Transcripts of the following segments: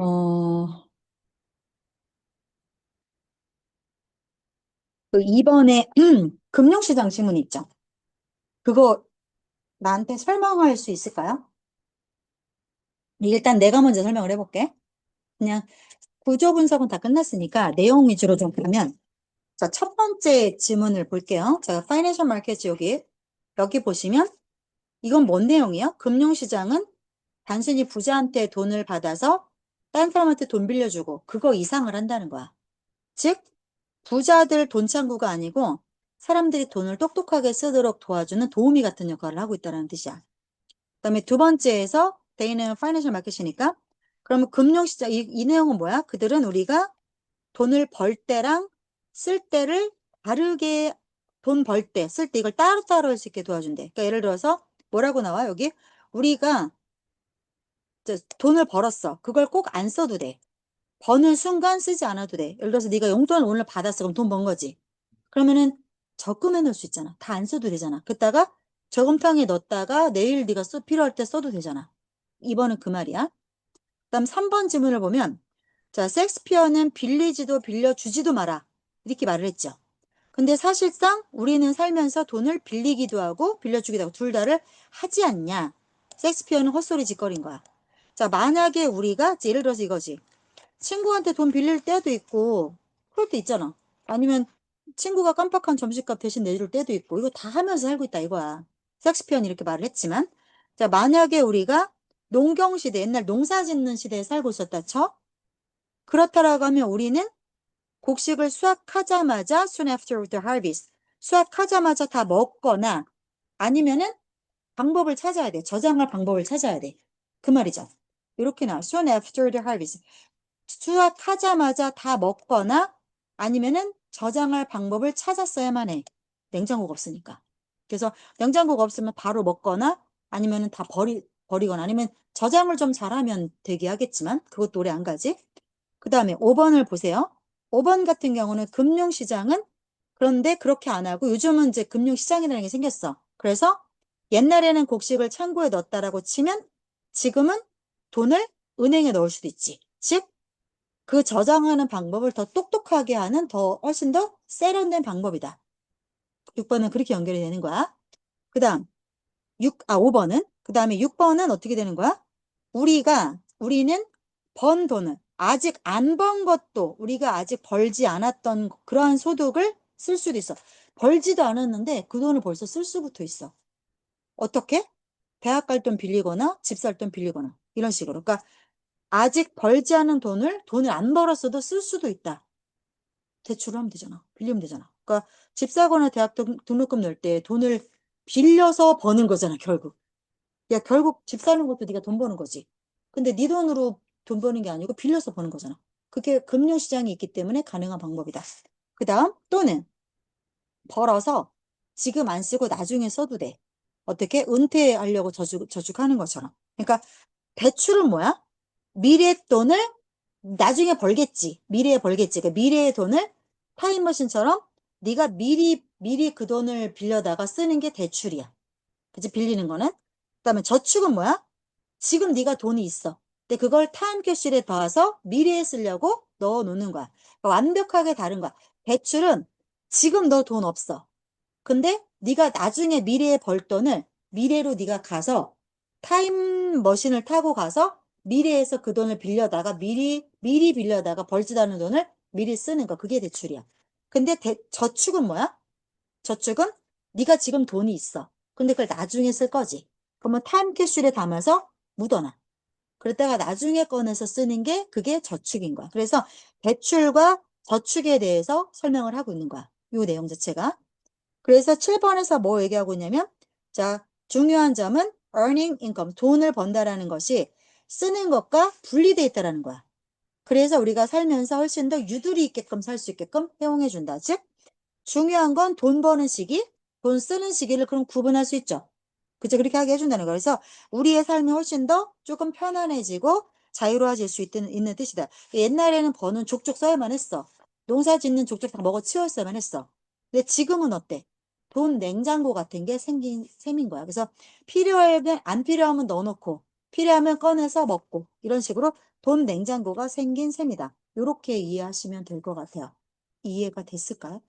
어, 그 이번에 금융시장 질문 있죠? 그거 나한테 설명할 수 있을까요? 일단 내가 먼저 설명을 해볼게. 그냥 구조 분석은 다 끝났으니까 내용 위주로 좀 가면, 자, 첫 번째 질문을 볼게요. 제가 파이낸셜 마켓 여기 보시면 이건 뭔 내용이에요? 금융시장은 단순히 부자한테 돈을 받아서 다른 사람한테 돈 빌려주고 그거 이상을 한다는 거야. 즉, 부자들 돈 창구가 아니고 사람들이 돈을 똑똑하게 쓰도록 도와주는 도우미 같은 역할을 하고 있다는 뜻이야. 그다음에 두 번째에서 데이는 파이낸셜 마켓이니까 그러면 금융시장 이 내용은 뭐야? 그들은 우리가 돈을 벌 때랑 쓸 때를 다르게 돈 벌 때, 쓸 때 이걸 따로따로 할 수 있게 도와준대. 그러니까 예를 들어서 뭐라고 나와 여기? 우리가 돈을 벌었어. 그걸 꼭 안 써도 돼. 버는 순간 쓰지 않아도 돼. 예를 들어서 네가 용돈을 오늘 받았어. 그럼 돈 번 거지. 그러면은 적금해 놓을 수 있잖아. 다 안 써도 되잖아. 그다가 저금통에 넣었다가 내일 네가 필요할 때 써도 되잖아. 이번은 그 말이야. 그다음 3번 질문을 보면 자, 섹스피어는 빌리지도 빌려주지도 마라. 이렇게 말을 했죠. 근데 사실상 우리는 살면서 돈을 빌리기도 하고 빌려주기도 하고 둘 다를 하지 않냐. 섹스피어는 헛소리 짓거리인 거야. 자, 만약에 우리가 예를 들어서 이거지. 친구한테 돈 빌릴 때도 있고 그럴 때 있잖아. 아니면 친구가 깜빡한 점심값 대신 내줄 때도 있고 이거 다 하면서 살고 있다 이거야. 섹스피어는 이렇게 말을 했지만 자 만약에 우리가 농경시대 옛날 농사 짓는 시대에 살고 있었다 쳐? 그렇다라고 하면 우리는 곡식을 수확하자마자 soon after the harvest 수확하자마자 다 먹거나 아니면은 방법을 찾아야 돼. 저장할 방법을 찾아야 돼. 그 말이죠. 이렇게 나와. soon after the harvest 수확하자마자 다 먹거나 아니면은 저장할 방법을 찾았어야만 해. 냉장고가 없으니까. 그래서 냉장고가 없으면 바로 먹거나 아니면은 다 버리거나 아니면 저장을 좀 잘하면 되게 하겠지만 그것도 오래 안 가지. 그 다음에 5번을 보세요. 5번 같은 경우는 금융시장은 그런데 그렇게 안 하고 요즘은 이제 금융시장이라는 게 생겼어. 그래서 옛날에는 곡식을 창고에 넣었다라고 치면 지금은 돈을 은행에 넣을 수도 있지. 즉, 그 저장하는 방법을 더 똑똑하게 하는 더 훨씬 더 세련된 방법이다. 6번은 그렇게 연결이 되는 거야. 그 다음 5번은 그 다음에 6번은 어떻게 되는 거야? 우리는 번 돈을 아직 안 번 것도 우리가 아직 벌지 않았던 그러한 소득을 쓸 수도 있어. 벌지도 않았는데 그 돈을 벌써 쓸 수부터 있어. 어떻게? 대학 갈 돈 빌리거나 집 살 돈 빌리거나 이런 식으로. 그러니까 아직 벌지 않은 돈을 안 벌었어도 쓸 수도 있다. 대출을 하면 되잖아. 빌리면 되잖아. 그러니까 집 사거나 대학 등록금 낼 때 돈을 빌려서 버는 거잖아, 결국. 야, 결국 집 사는 것도 네가 돈 버는 거지. 근데 네 돈으로 돈 버는 게 아니고 빌려서 버는 거잖아. 그게 금융시장이 있기 때문에 가능한 방법이다. 그 다음, 또는 벌어서 지금 안 쓰고 나중에 써도 돼. 어떻게? 은퇴하려고 저축하는 것처럼. 그러니까 대출은 뭐야? 미래 돈을 나중에 벌겠지. 미래에 벌겠지. 그러니까 미래의 돈을 타임머신처럼 네가 미리 그 돈을 빌려다가 쓰는 게 대출이야. 그치? 빌리는 거는. 그다음에 저축은 뭐야? 지금 네가 돈이 있어. 근데 그걸 타임캡슐에 넣어서 미래에 쓰려고 넣어 놓는 거야. 그러니까 완벽하게 다른 거야. 대출은 지금 너 돈 없어. 근데 네가 나중에 미래에 벌 돈을 미래로 네가 가서 타임머신을 타고 가서 미래에서 그 돈을 빌려다가 미리 빌려다가 벌지도 않은 돈을 미리 쓰는 거. 그게 대출이야. 근데 저축은 뭐야? 저축은 네가 지금 돈이 있어. 근데 그걸 나중에 쓸 거지. 그러면 타임캡슐에 담아서 묻어놔. 그랬다가 나중에 꺼내서 쓰는 게 그게 저축인 거야. 그래서 대출과 저축에 대해서 설명을 하고 있는 거야. 이 내용 자체가. 그래서 7번에서 뭐 얘기하고 있냐면, 자, 중요한 점은 earning income, 돈을 번다라는 것이 쓰는 것과 분리되어 있다라는 거야. 그래서 우리가 살면서 훨씬 더 유두리 있게끔 살 수 있게끔 해용해 준다. 즉, 중요한 건 돈 버는 시기, 돈 쓰는 시기를 그럼 구분할 수 있죠. 그죠? 그렇게 하게 해준다는 거예요. 그래서 우리의 삶이 훨씬 더 조금 편안해지고 자유로워질 수 있는 뜻이다. 옛날에는 버는 족족 써야만 했어. 농사 짓는 족족 다 먹어 치웠어야만 했어. 근데 지금은 어때? 돈 냉장고 같은 게 생긴 셈인 거야. 그래서 필요하면 안 필요하면 넣어놓고 필요하면 꺼내서 먹고 이런 식으로 돈 냉장고가 생긴 셈이다. 이렇게 이해하시면 될 것 같아요. 이해가 됐을까요?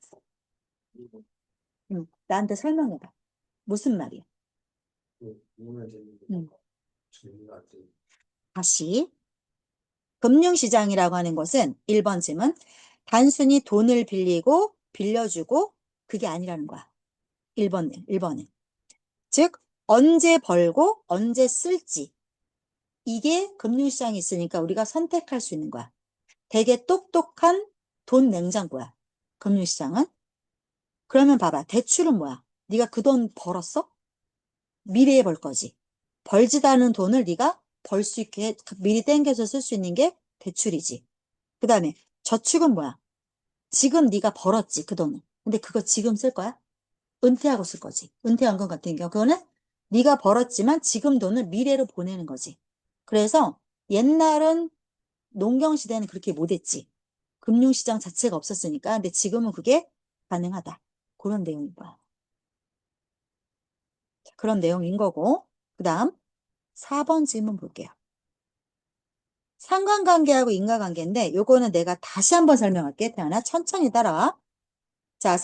나한테 설명해봐. 무슨 말이야? 음, 다시. 금융시장이라고 하는 것은 1번 질문. 단순히 돈을 빌리고 빌려주고 그게 아니라는 거야. 1번은. 즉, 언제 벌고 언제 쓸지. 이게 금융시장이 있으니까 우리가 선택할 수 있는 거야. 되게 똑똑한 돈 냉장고야. 금융시장은. 그러면 봐봐. 대출은 뭐야? 네가 그 돈 벌었어? 미래에 벌 거지. 벌지도 않은 돈을 네가 벌 수 있게 미리 땡겨서 쓸 수 있는 게 대출이지. 그 다음에 저축은 뭐야? 지금 네가 벌었지, 그 돈을. 근데 그거 지금 쓸 거야? 은퇴하고 쓸 거지. 은퇴한 것 같은 경우 그거는 네가 벌었지만 지금 돈을 미래로 보내는 거지. 그래서 옛날은 농경 시대는 그렇게 못했지. 금융시장 자체가 없었으니까. 근데 지금은 그게 가능하다. 그런 내용인 거야. 그런 내용인 거고. 그 다음 4번 질문 볼게요. 상관관계하고 인과관계인데 요거는 내가 다시 한번 설명할게. 태연아 천천히 따라와. 자,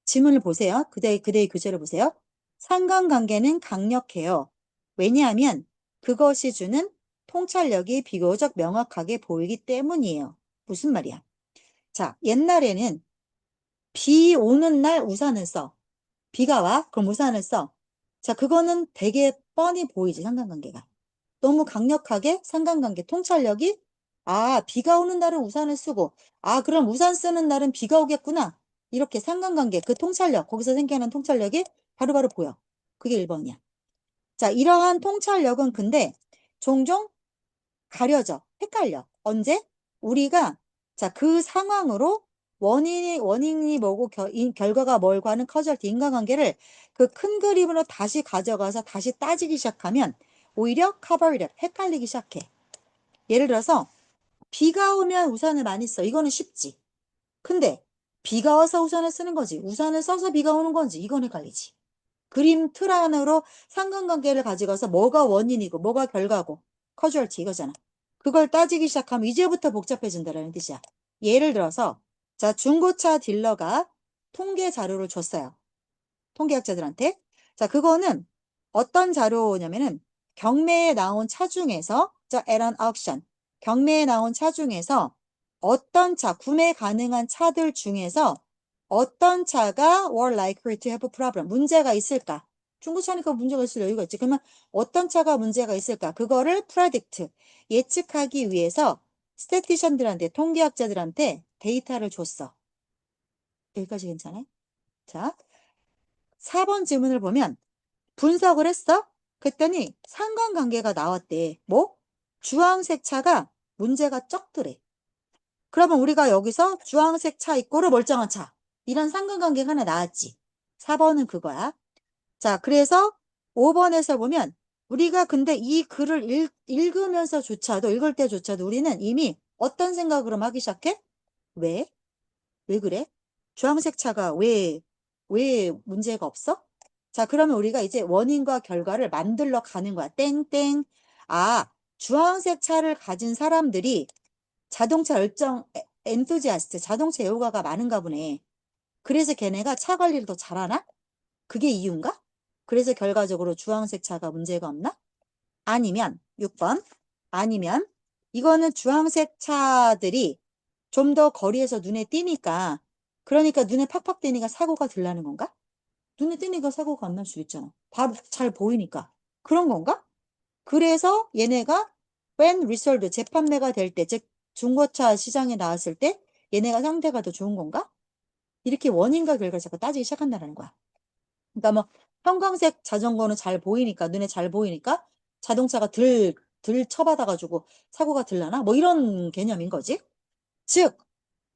지문을 보세요. 그대의 교재를 보세요. 상관관계는 강력해요. 왜냐하면 그것이 주는 통찰력이 비교적 명확하게 보이기 때문이에요. 무슨 말이야? 자, 옛날에는 비 오는 날 우산을 써. 비가 와? 그럼 우산을 써. 자, 그거는 되게 뻔히 보이지, 상관관계가. 너무 강력하게 상관관계, 통찰력이, 아, 비가 오는 날은 우산을 쓰고, 아, 그럼 우산 쓰는 날은 비가 오겠구나. 이렇게 상관관계, 그 통찰력, 거기서 생겨나는 통찰력이 바로바로 보여. 그게 1번이야. 자, 이러한 통찰력은 근데 종종 가려져. 헷갈려. 언제? 우리가, 자, 그 상황으로 원인이 뭐고 결과가 뭘고 하는 커널티 인과관계를 그 큰 그림으로 다시 가져가서 다시 따지기 시작하면 오히려 커버리랩, 헷갈리기 시작해. 예를 들어서 비가 오면 우산을 많이 써. 이거는 쉽지. 근데 비가 와서 우산을 쓰는 거지. 우산을 써서 비가 오는 건지 이건 헷갈리지. 그림 틀 안으로 상관관계를 가져가서 뭐가 원인이고 뭐가 결과고 커주얼티 이거잖아. 그걸 따지기 시작하면 이제부터 복잡해진다는 뜻이야. 예를 들어서 자 중고차 딜러가 통계 자료를 줬어요. 통계학자들한테. 자 그거는 어떤 자료냐면은 경매에 나온 차 중에서 자 at an auction 경매에 나온 차 중에서 어떤 차 구매 가능한 차들 중에서 어떤 차가 were likely to have a problem 문제가 있을까? 중고차니까 문제가 있을 여유가 있지. 그러면 어떤 차가 문제가 있을까? 그거를 predict 예측하기 위해서 스태티션들한테 통계학자들한테 데이터를 줬어. 여기까지 괜찮아요? 자, 4번 질문을 보면 분석을 했어? 그랬더니 상관관계가 나왔대. 뭐? 주황색 차가 문제가 적더래. 그러면 우리가 여기서 주황색 차 이꼬르 멀쩡한 차. 이런 상관관계가 하나 나왔지. 4번은 그거야. 자, 그래서 5번에서 보면 우리가 근데 이 글을 읽으면서조차도 읽을 때조차도 우리는 이미 어떤 생각으로 하기 시작해? 왜? 왜 그래? 주황색 차가 왜 문제가 없어? 자, 그러면 우리가 이제 원인과 결과를 만들러 가는 거야. 땡땡. 아, 주황색 차를 가진 사람들이 자동차 엔투지아스트, 자동차 애호가가 많은가 보네. 그래서 걔네가 차 관리를 더 잘하나? 그게 이유인가? 그래서 결과적으로 주황색 차가 문제가 없나? 아니면 6번. 아니면 이거는 주황색 차들이 좀 더 거리에서 눈에 띄니까 그러니까 눈에 팍팍 띄니까 사고가 덜 나는 건가? 눈에 띄니까 사고가 안 날 수 있잖아. 다 잘 보이니까. 그런 건가? 그래서 얘네가 when resold 재판매가 될 때, 즉 중고차 시장에 나왔을 때 얘네가 상태가 더 좋은 건가? 이렇게 원인과 결과를 자꾸 따지기 시작한다는 거야. 그러니까 뭐 형광색 자전거는 잘 보이니까 눈에 잘 보이니까 자동차가 덜 쳐받아가지고 사고가 덜 나나? 뭐 이런 개념인 거지. 즉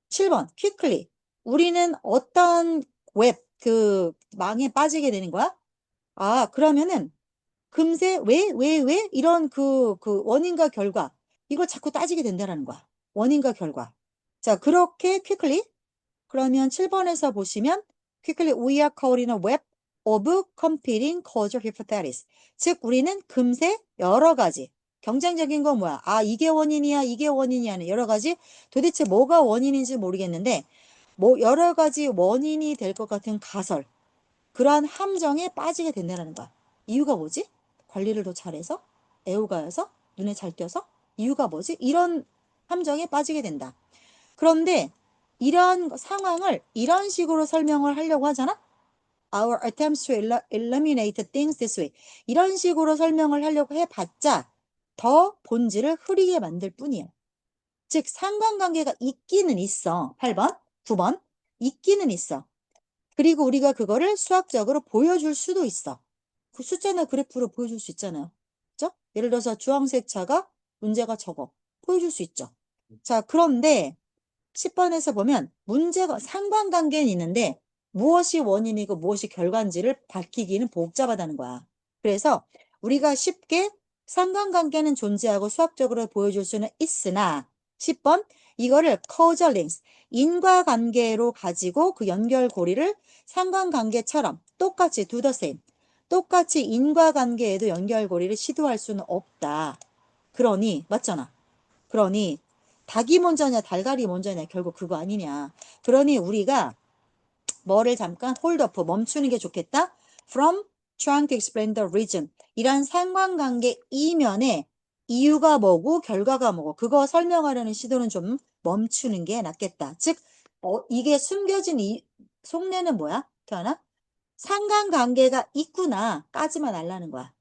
7번 quickly 우리는 어떤 그 망에 빠지게 되는 거야? 아 그러면은 금세 왜 이런 그 원인과 결과 이걸 자꾸 따지게 된다는 거야. 원인과 결과. 자 그렇게 quickly 그러면 7번에서 보시면 quickly we are caught in a web of competing causal hypothesis. 즉 우리는 금세 여러 가지 경쟁적인 건 뭐야? 아, 이게 원인이야, 이게 원인이야. 여러 가지 도대체 뭐가 원인인지 모르겠는데 뭐 여러 가지 원인이 될 것 같은 가설, 그러한 함정에 빠지게 된다는 거야. 이유가 뭐지? 관리를 더 잘해서? 애호가여서? 눈에 잘 띄어서? 이유가 뭐지? 이런 함정에 빠지게 된다. 그런데 이런 상황을 이런 식으로 설명을 하려고 하잖아? Our attempts to eliminate things this way. 이런 식으로 설명을 하려고 해봤자 더 본질을 흐리게 만들 뿐이야. 즉, 상관관계가 있기는 있어. 8번, 9번. 있기는 있어. 그리고 우리가 그거를 수학적으로 보여줄 수도 있어. 그 숫자나 그래프로 보여줄 수 있잖아요. 그죠? 예를 들어서 주황색 차가 문제가 적어. 보여줄 수 있죠. 자, 그런데 10번에서 보면 문제가 상관관계는 있는데 무엇이 원인이고 무엇이 결과인지를 밝히기는 복잡하다는 거야. 그래서 우리가 쉽게 상관관계는 존재하고 수학적으로 보여줄 수는 있으나 10번 이거를 causal links 인과관계로 가지고 그 연결고리를 상관관계처럼 똑같이 do the same 똑같이 인과관계에도 연결고리를 시도할 수는 없다. 그러니 맞잖아. 그러니 닭이 먼저냐 달걀이 먼저냐 결국 그거 아니냐. 그러니 우리가 뭐를 잠깐 홀드업 멈추는 게 좋겠다. From trying to explain the reason. 이란 상관관계 이면에 이유가 뭐고 결과가 뭐고 그거 설명하려는 시도는 좀 멈추는 게 낫겠다. 즉 이게 숨겨진 속내는 뭐야? 태어나? 상관관계가 있구나 까지만 알라는 거야.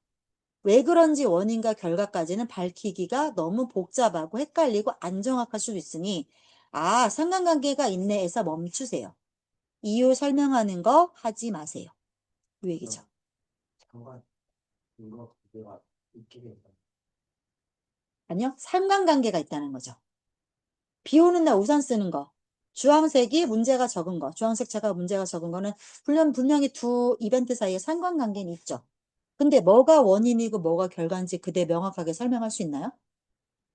왜 그런지 원인과 결과까지는 밝히기가 너무 복잡하고 헷갈리고 안 정확할 수도 있으니 아, 상관관계가 있네에서 멈추세요. 이유 설명하는 거 하지 마세요. 이 얘기죠. 상관 인과 관계가 있게 된다. 아니요. 상관관계가 있다는 거죠. 비 오는 날 우산 쓰는 거. 주황색이 문제가 적은 거. 주황색 차가 문제가 적은 거는 분명히 두 이벤트 사이에 상관관계는 있죠. 근데 뭐가 원인이고 뭐가 결과인지 그대 명확하게 설명할 수 있나요?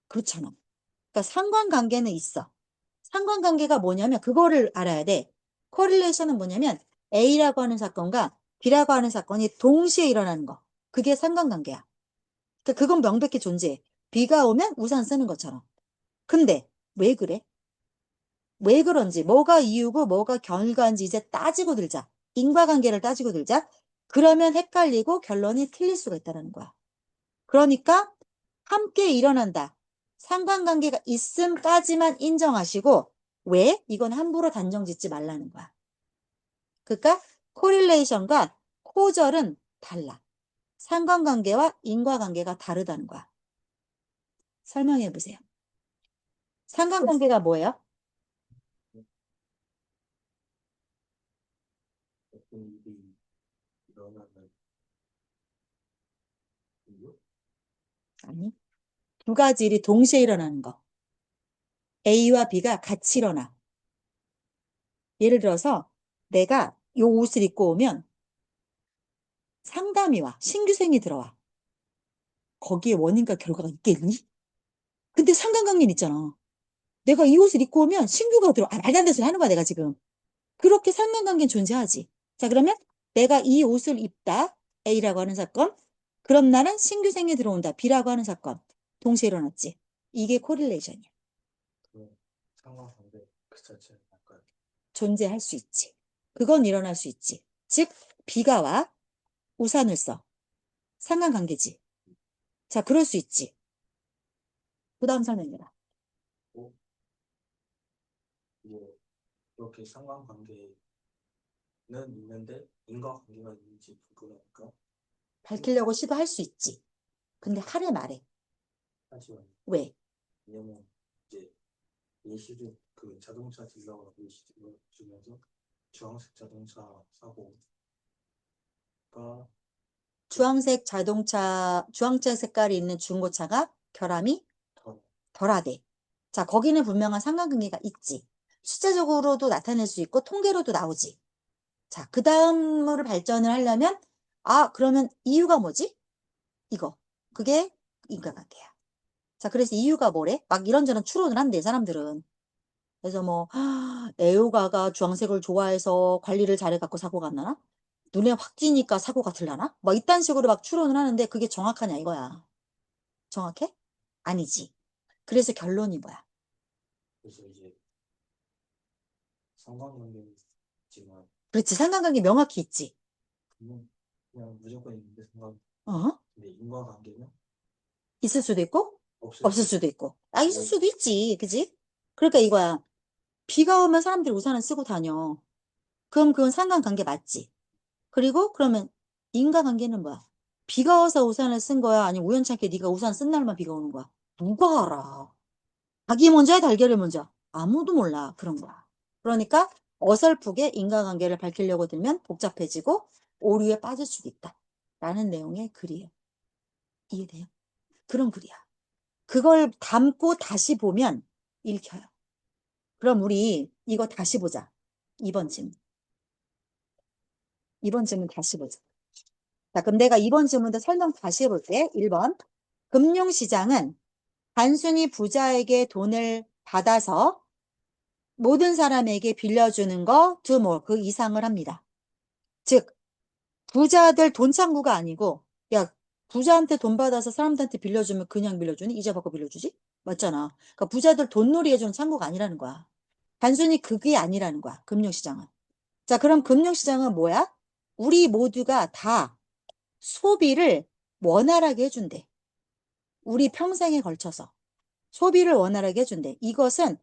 그렇잖아. 그러니까 상관관계는 있어. 상관관계가 뭐냐면 그거를 알아야 돼. 코릴레이션은 뭐냐면 A라고 하는 사건과 B라고 하는 사건이 동시에 일어나는 거. 그게 상관관계야. 그러니까 그건 명백히 존재해. 비가 오면 우산 쓰는 것처럼. 근데 왜 그래? 왜 그런지 뭐가 이유고 뭐가 결과인지 이제 따지고 들자. 인과관계를 따지고 들자. 그러면 헷갈리고 결론이 틀릴 수가 있다는 거야. 그러니까 함께 일어난다. 상관관계가 있음까지만 인정하시고 왜? 이건 함부로 단정 짓지 말라는 거야. 그러니까 코릴레이션과 코절은 달라. 상관관계와 인과관계가 다르다는 거야. 설명해 보세요. 상관관계가 뭐예요? 어떤 일이 일어나는 이유? 아니. 두 가지 일이 동시에 일어나는 거. A와 B가 같이 일어나. 예를 들어서 내가 이 옷을 입고 오면 상담이 와. 신규생이 들어와. 거기에 원인과 결과가 있겠니? 근데 상관관계는 있잖아. 내가 이 옷을 입고 오면 신규가 들어. 아, 말도 안 되는 소리 하는 거야, 내가 지금. 그렇게 상관관계는 존재하지. 자, 그러면 내가 이 옷을 입다. A라고 하는 사건. 그럼 나는 신규생이 들어온다. B라고 하는 사건. 동시에 일어났지. 이게 코릴레이션이야. 그 상관관계 그 자체는 약간 존재할 수 있지. 그건 일어날 수 있지. 즉, 비가 와. 우산을 써. 상관관계지. 자, 그럴 수 있지. 그 다음 설명해라. 뭐, 뭐 이렇게 상관관계는 있는데 인과관계가 있는지 궁금하니까 밝히려고 시도할 수 있지. 근데 하래 말해. 하지만 왜? 왜냐면 이제 예시를 그 자동차 딜러가 예시 주면서 주황색 자동차 사고가 주황색 자동차, 주황색 색깔이 있는 중고차가 결함이 더 덜하대. 자, 거기는 분명한 상관관계가 있지. 숫자적으로도 나타낼 수 있고 통계로도 나오지. 자, 그 다음으로 발전을 하려면 아, 그러면 이유가 뭐지? 이거. 그게 인과관계야. 자, 그래서 이유가 뭐래? 막 이런저런 추론을 한대, 사람들은. 그래서 뭐 애호가가 주황색을 좋아해서 관리를 잘해갖고 사고가 나나? 눈에 확 띄니까 사고가 들라나? 뭐 이딴 식으로 막 추론을 하는데 그게 정확하냐 이거야. 정확해? 아니지. 그래서 결론이 뭐야? 그래서 이제 상관관계는 있지만 그렇지. 상관관계 명확히 있지. 그냥 무조건 있는데 상관 어? 근데 인과관계는 있을 수도 있고, 없을 없을 수 수도 있고. 아, 있을 뭐 수도 있지. 그지? 그러니까 이거야. 비가 오면 사람들이 우산을 쓰고 다녀. 그럼 그건 상관관계 맞지? 그리고 그러면 인과관계는 뭐야? 비가 와서 우산을 쓴 거야? 아니면 우연찮게 네가 우산 쓴 날만 비가 오는 거야? 누가 알아? 닭이 먼저야, 달걀이 먼저? 아무도 몰라. 그런 거야. 그러니까 어설프게 인과관계를 밝히려고 들면 복잡해지고 오류에 빠질 수도 있다. 라는 내용의 글이에요. 이해돼요? 그런 글이야. 그걸 담고 다시 보면 읽혀요. 그럼 우리 이거 다시 보자. 2번 질문. 2번 질문 다시 보자. 자, 그럼 내가 2번 질문도 설명 다시 해볼게. 1번. 금융시장은 단순히 부자에게 돈을 받아서 모든 사람에게 빌려주는 거, 그 이상을 합니다. 즉, 부자들 돈 창구가 아니고, 야, 부자한테 돈 받아서 사람들한테 빌려주면 그냥 빌려주니? 이자 받고 빌려주지? 맞잖아. 그러니까 부자들 돈놀이 해주는 창구가 아니라는 거야. 단순히 그게 아니라는 거야, 금융시장은. 자, 그럼 금융시장은 뭐야? 우리 모두가 다 소비를 원활하게 해준대. 우리 평생에 걸쳐서. 소비를 원활하게 해준대. 이것을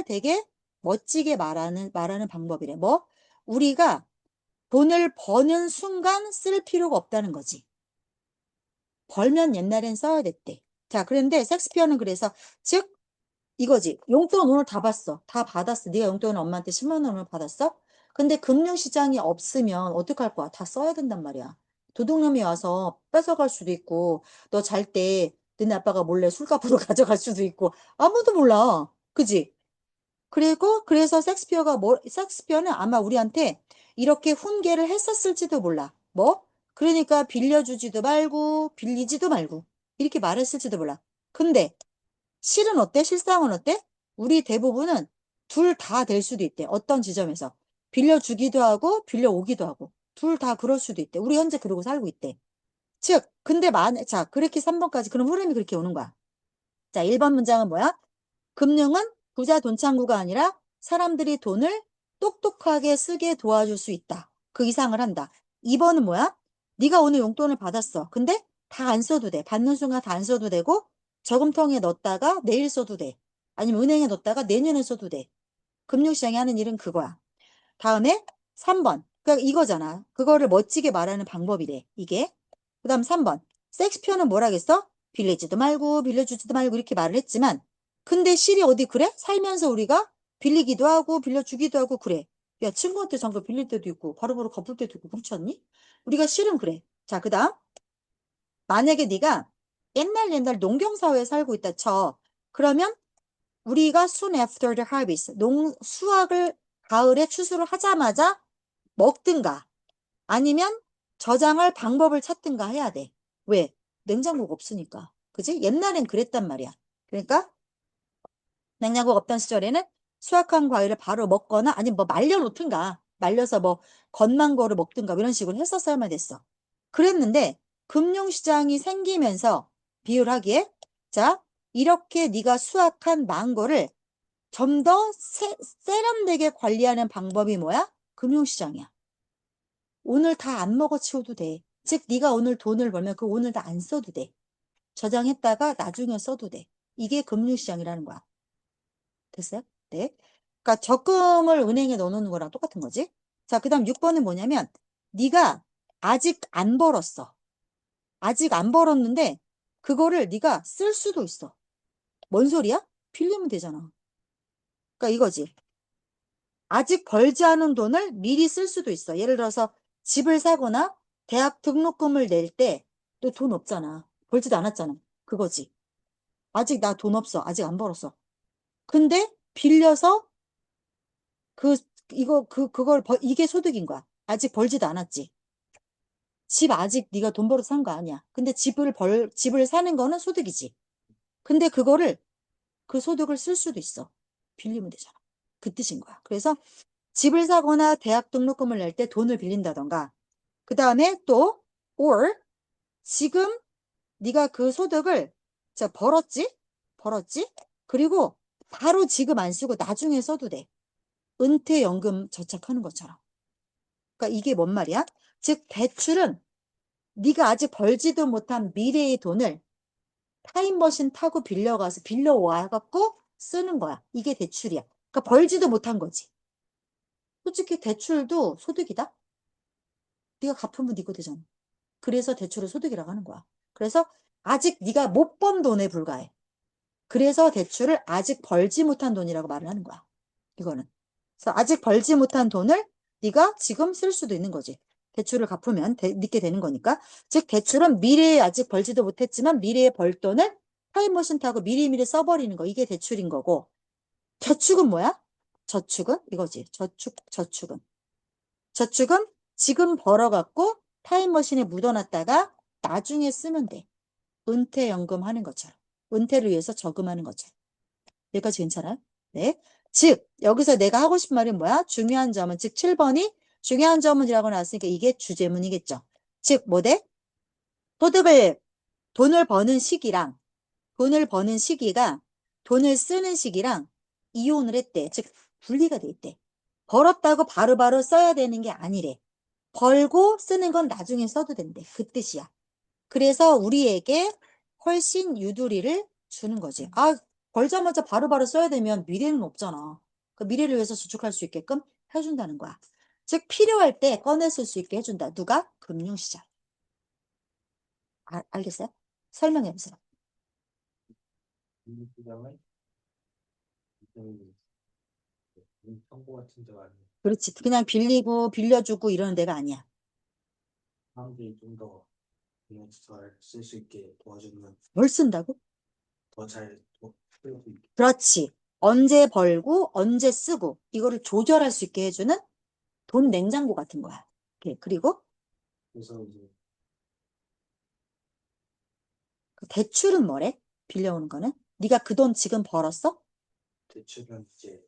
되게 멋지게 말하는 방법이래. 뭐? 우리가 돈을 버는 순간 쓸 필요가 없다는 거지. 벌면 옛날엔 써야 됐대. 자, 그런데 섹스피어는 그래서, 즉, 이거지. 용돈 오늘 다 받았어. 다 받았어. 네가 용돈을 엄마한테 10만 원을 받았어? 근데 금융시장이 없으면 어떡할 거야? 다 써야 된단 말이야. 도둑놈이 와서 뺏어갈 수도 있고, 너 잘 때 너네 아빠가 몰래 술값으로 가져갈 수도 있고, 아무도 몰라. 그지? 그리고 그래서 섹스피어는 아마 우리한테 이렇게 훈계를 했었을지도 몰라. 뭐? 그러니까 빌려주지도 말고, 빌리지도 말고, 이렇게 말했을지도 몰라. 근데 실은 어때? 실상은 어때? 우리 대부분은 둘 다 될 수도 있대. 어떤 지점에서. 빌려주기도 하고, 빌려오기도 하고. 둘 다 그럴 수도 있대. 우리 현재 그러고 살고 있대. 즉, 근데 자, 그렇게 3번까지, 그럼 흐름이 그렇게 오는 거야. 자, 1번 문장은 뭐야? 금융은 부자 돈 창구가 아니라 사람들이 돈을 똑똑하게 쓰게 도와줄 수 있다. 그 이상을 한다. 2번은 뭐야? 네가 오늘 용돈을 받았어. 근데 다 안 써도 돼. 받는 순간 다 안 써도 되고 저금통에 넣었다가 내일 써도 돼. 아니면 은행에 넣었다가 내년에 써도 돼. 금융시장이 하는 일은 그거야. 다음에 3번. 그러니까 이거잖아. 그거를 멋지게 말하는 방법이래. 이게. 그 다음 3번. 섹스피어는 뭐라겠어? 빌리지도 말고 빌려주지도 말고 이렇게 말을 했지만 근데 실이 어디 그래? 살면서 우리가 빌리기도 하고 빌려주기도 하고 그래. 야, 친구한테 잠깐 빌릴 때도 있고 바로바로 갚을 때도 있고 그렇지 않니? 우리가 실은 그래. 자, 그 다음. 만약에 네가 옛날 농경사회에 살고 있다 쳐. 그러면 우리가 soon after the harvest, 수확을 가을에 추수를 하자마자 먹든가 아니면 저장할 방법을 찾든가 해야 돼. 왜? 냉장고가 없으니까. 그지? 옛날엔 그랬단 말이야. 그러니까 냉장고가 없던 시절에는 수확한 과일을 바로 먹거나 아니면 뭐 말려놓든가 말려서 뭐 건만 거를 먹든가 이런 식으로 했었어야만 됐어. 그랬는데 금융시장이 생기면서 비율하기에 자 이렇게 네가 수확한 망고를 좀 더 세련되게 관리하는 방법이 뭐야? 금융시장이야. 오늘 다 안 먹어치워도 돼. 즉 네가 오늘 돈을 벌면 그 오늘 다 안 써도 돼. 저장했다가 나중에 써도 돼. 이게 금융시장이라는 거야. 됐어요? 네. 그러니까 적금을 은행에 넣어놓는 거랑 똑같은 거지. 자, 그 다음 6번은 뭐냐면 네가 아직 안 벌었어. 아직 안 벌었는데 그거를 네가 쓸 수도 있어. 뭔 소리야? 빌리면 되잖아. 그러니까 이거지. 아직 벌지 않은 돈을 미리 쓸 수도 있어. 예를 들어서 집을 사거나 대학 등록금을 낼 때 너 돈 없잖아. 벌지도 않았잖아. 그거지. 아직 나 돈 없어. 아직 안 벌었어. 근데 빌려서 이게 소득인 거야. 아직 벌지도 않았지. 집 아직 네가 돈 벌어서 산 거 아니야. 근데 집을 사는 거는 소득이지. 근데 그 소득을 쓸 수도 있어. 빌리면 되잖아. 그 뜻인 거야. 그래서 집을 사거나 대학 등록금을 낼 때 돈을 빌린다던가. 그 다음에 또 or 지금 네가 그 소득을 자 벌었지? 그리고 바로 지금 안 쓰고 나중에 써도 돼. 은퇴연금 저축하는 것처럼. 그러니까 이게 뭔 말이야? 즉 대출은 네가 아직 벌지도 못한 미래의 돈을 타임머신 타고 빌려와갖고 쓰는 거야. 이게 대출이야. 그러니까 벌지도 못한 거지. 솔직히 대출도 소득이다. 네가 갚으면 네 거 되잖아. 그래서 대출을 소득이라고 하는 거야. 그래서 아직 네가 못 번 돈에 불과해. 그래서 대출을 아직 벌지 못한 돈이라고 말을 하는 거야. 이거는. 그래서 아직 벌지 못한 돈을 네가 지금 쓸 수도 있는 거지. 대출을 갚으면 늦게 되는 거니까. 즉 대출은 미래에 아직 벌지도 못했지만 미래에 벌 돈을 타임머신 타고 미리미리 써버리는 거. 이게 대출인 거고. 저축은 뭐야? 저축은 이거지. 저축은. 저축은 지금 벌어갖고 타임머신에 묻어놨다가 나중에 쓰면 돼. 은퇴연금 하는 것처럼. 은퇴를 위해서 저금하는 것처럼. 여기까지 괜찮아요? 네. 즉, 여기서 내가 하고 싶은 말이 뭐야? 중요한 점은, 즉 7번이 중요한 점은이라고 나왔으니까 이게 주제문이겠죠. 즉, 뭐 돼? 소득을, 돈을 버는 시기가 돈을 쓰는 시기랑 이혼을 했대. 즉, 분리가 돼 있대. 벌었다고 바로바로 써야 되는 게 아니래. 벌고 쓰는 건 나중에 써도 된대. 그 뜻이야. 그래서 우리에게 훨씬 유도리를 주는 거지. 아, 벌자마자 바로바로 써야 되면 미래는 없잖아. 그 미래를 위해서 저축할 수 있게끔 해준다는 거야. 즉, 필요할 때 꺼내 쓸 수 있게 해준다. 누가? 금융시장. 알겠어요? 설명해 보세요. 이 시장은 청구 같은 데가 아니고 그렇지. 그냥 빌리고 빌려주고 이러는 데가 아니야. 사람들이 좀 더 그냥 잘 쓸 수 있게 도와주는 뭘 쓴다고? 더잘 쓸 수 있게. 그렇지. 언제 벌고 언제 쓰고 이거를 조절할 수 있게 해주는 돈 냉장고 같은 거야. 그리고 그래서 이제 대출은 뭐래? 빌려오는 거는? 네가 그 돈 지금 벌었어? 대출은 이제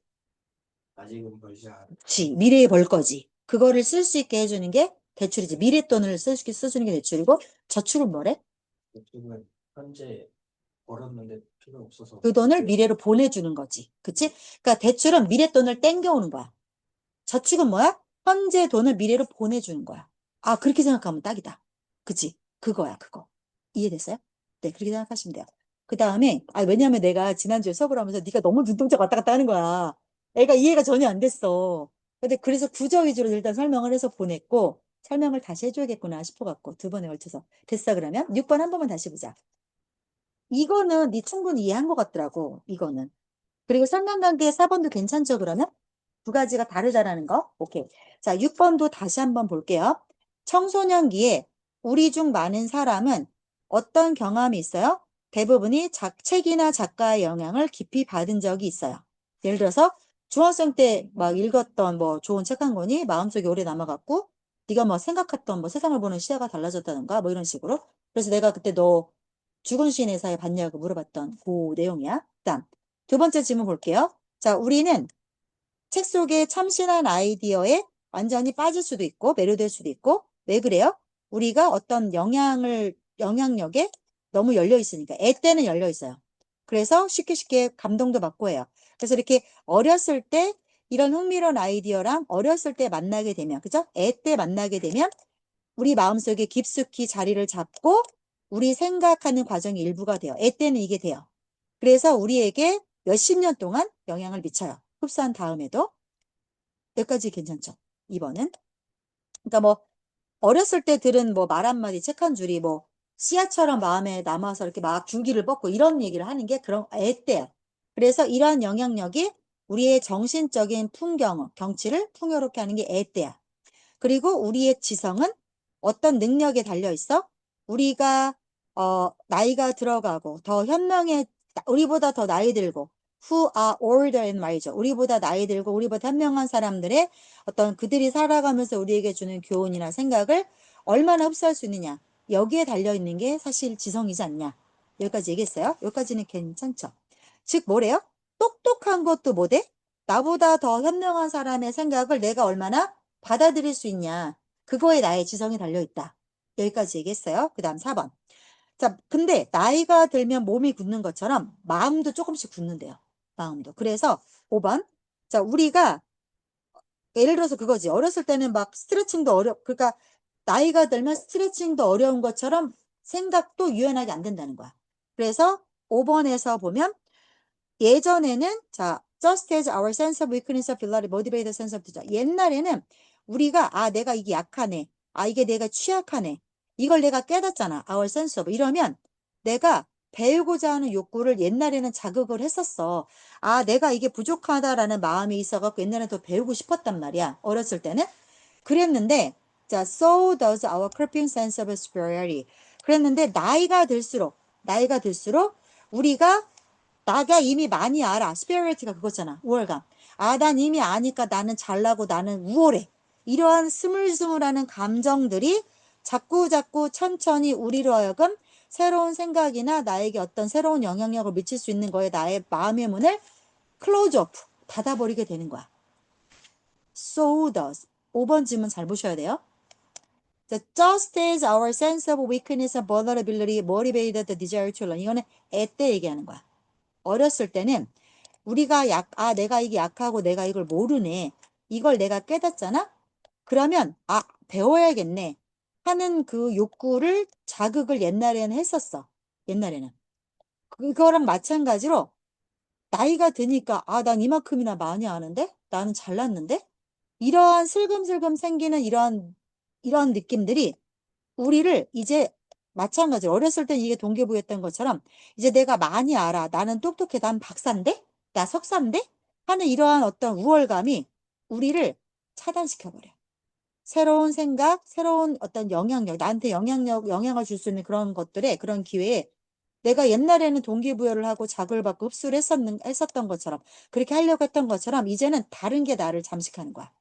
아직은 벌지 않아. 그치. 미래에 벌 거지. 그거를 쓸 수 있게 해주는 게 대출이지. 미래 돈을 써주는 게 대출이고, 저축은 뭐래? 대출은 현재 벌었는데 필요 없어서 그 돈을 미래로 보내주는 거지. 그치? 그러니까 대출은 미래 돈을 땡겨오는 거야. 저축은 뭐야? 현재 돈을 미래로 보내주는 거야. 아, 그렇게 생각하면 딱이다. 그치? 그거야, 그거. 이해됐어요? 네, 그렇게 생각하시면 돼요. 그 다음에, 왜냐면 내가 지난주에 수업을 하면서 네가 너무 눈동자 왔다 갔다 하는 거야. 애가 이해가 전혀 안 됐어. 근데 그래서 구조 위주로 일단 설명을 해서 보냈고, 설명을 다시 해줘야겠구나 싶어갖고, 두 번에 걸쳐서. 됐어, 그러면? 6번 한 번만 다시 보자. 이거는 네 충분히 이해한 것 같더라고, 이거는. 그리고 상관관계 4번도 괜찮죠, 그러면? 두 가지가 다르다라는 거. 오케이. 자, 6번도 다시 한번 볼게요. 청소년기에 우리 중 많은 사람은 어떤 경험이 있어요? 대부분이 책이나 작가의 영향을 깊이 받은 적이 있어요. 예를 들어서 중학생 때 막 읽었던 뭐 좋은 책 한 권이 마음속에 오래 남아갖고 네가 뭐 생각했던 뭐 세상을 보는 시야가 달라졌다던가 뭐 이런 식으로. 그래서 내가 그때 너 죽은 시인의 사에 봤냐고 물어봤던 그 내용이야. 그다음 두 번째 질문 볼게요. 자, 우리는 책 속의 참신한 아이디어에 완전히 빠질 수도 있고 매료될 수도 있고 왜 그래요? 우리가 어떤 영향력에 너무 열려 있으니까 애 때는 열려 있어요. 그래서 쉽게 쉽게 감동도 받고 해요. 그래서 이렇게 어렸을 때 이런 흥미로운 아이디어랑 어렸을 때 만나게 되면 그죠? 애 때 만나게 되면 우리 마음속에 깊숙이 자리를 잡고 우리 생각하는 과정의 일부가 돼요. 애 때는 이게 돼요. 그래서 우리에게 몇십 년 동안 영향을 미쳐요. 흡수한 다음에도. 여기까지 괜찮죠? 2번은. 그러니까 뭐 어렸을 때 들은 뭐 말 한마디 책 한 줄이 뭐 씨앗처럼 마음에 남아서 이렇게 막 줄기를 뻗고 이런 얘기를 하는 게 그런 애 때야. 그래서 이러한 영향력이 우리의 정신적인 경치를 풍요롭게 하는 게 애 때야. 그리고 우리의 지성은 어떤 능력에 달려 있어? 우리가 나이가 들어가고 더 현명해 우리보다 더 나이 들고 who are older in 말이죠. 우리보다 나이 들고 우리보다 현명한 사람들의 어떤 그들이 살아가면서 우리에게 주는 교훈이나 생각을 얼마나 흡수할 수 있느냐. 여기에 달려 있는 게 사실 지성이지 않냐. 여기까지 얘기했어요. 여기까지는 괜찮죠. 즉 뭐래요? 똑똑한 것도 뭐대? 나보다 더 현명한 사람의 생각을 내가 얼마나 받아들일 수 있냐. 그거에 나의 지성이 달려있다. 여기까지 얘기했어요. 그 다음 4번. 자, 근데 나이가 들면 몸이 굳는 것처럼 마음도 조금씩 굳는데요. 마음도. 그래서 5번. 자, 우리가 예를 들어서 그거지. 어렸을 때는 막 스트레칭도 그러니까 나이가 들면 스트레칭도 어려운 것처럼 생각도 유연하게 안 된다는 거야. 그래서 5번에서 보면 예전에는 자, just as our sense of weakness of ability motivate the sense of desire. 옛날에는 우리가 내가 이게 약하네. 이게 내가 취약하네. 이걸 내가 깨닫잖아. our sense of. 이러면 내가 배우고자 하는 욕구를 옛날에는 자극을 했었어. 내가 이게 부족하다라는 마음이 있어갖고 옛날에 더 배우고 싶었단 말이야. 어렸을 때는. 그랬는데 자, so does our creeping sense of superiority. 그랬는데 나이가 들수록 우리가 나가 이미 많이 알아. superiority가 그거잖아. 우월감. 난 이미 아니까 나는 잘나고 나는 우월해. 이러한 스물스물하는 감정들이 자꾸 천천히 우리로 하여금 새로운 생각이나 나에게 어떤 새로운 영향력을 미칠 수 있는 거에 나의 마음의 문을 close off, 닫아버리게 되는 거야. So does. 5번 질문 잘 보셔야 돼요. Just as our sense of weakness and vulnerability motivated the desire to learn. 이거는 때 얘기하는 거야. 어렸을 때는 우리가 내가 이게 약하고 내가 이걸 모르네. 이걸 내가 깨닫잖아? 그러면, 배워야겠네. 하는 그 욕구를 자극을 옛날에는 했었어. 옛날에는. 그거랑 마찬가지로 나이가 드니까, 난 이만큼이나 많이 아는데? 나는 잘났는데? 이러한 슬금슬금 생기는 이런 느낌들이 우리를 이제 마찬가지로 어렸을 땐 이게 동기부여했던 것처럼 이제 내가 많이 알아. 나는 똑똑해. 난 박사인데? 나 석사인데? 하는 이러한 어떤 우월감이 우리를 차단시켜버려. 새로운 생각, 새로운 어떤 영향력, 나한테 영향을 줄 수 있는 그런 것들에, 그런 기회에 내가 옛날에는 동기부여를 하고 자극을 받고 흡수를 했었던 것처럼, 그렇게 하려고 했던 것처럼, 이제는 다른 게 나를 잠식하는 거야.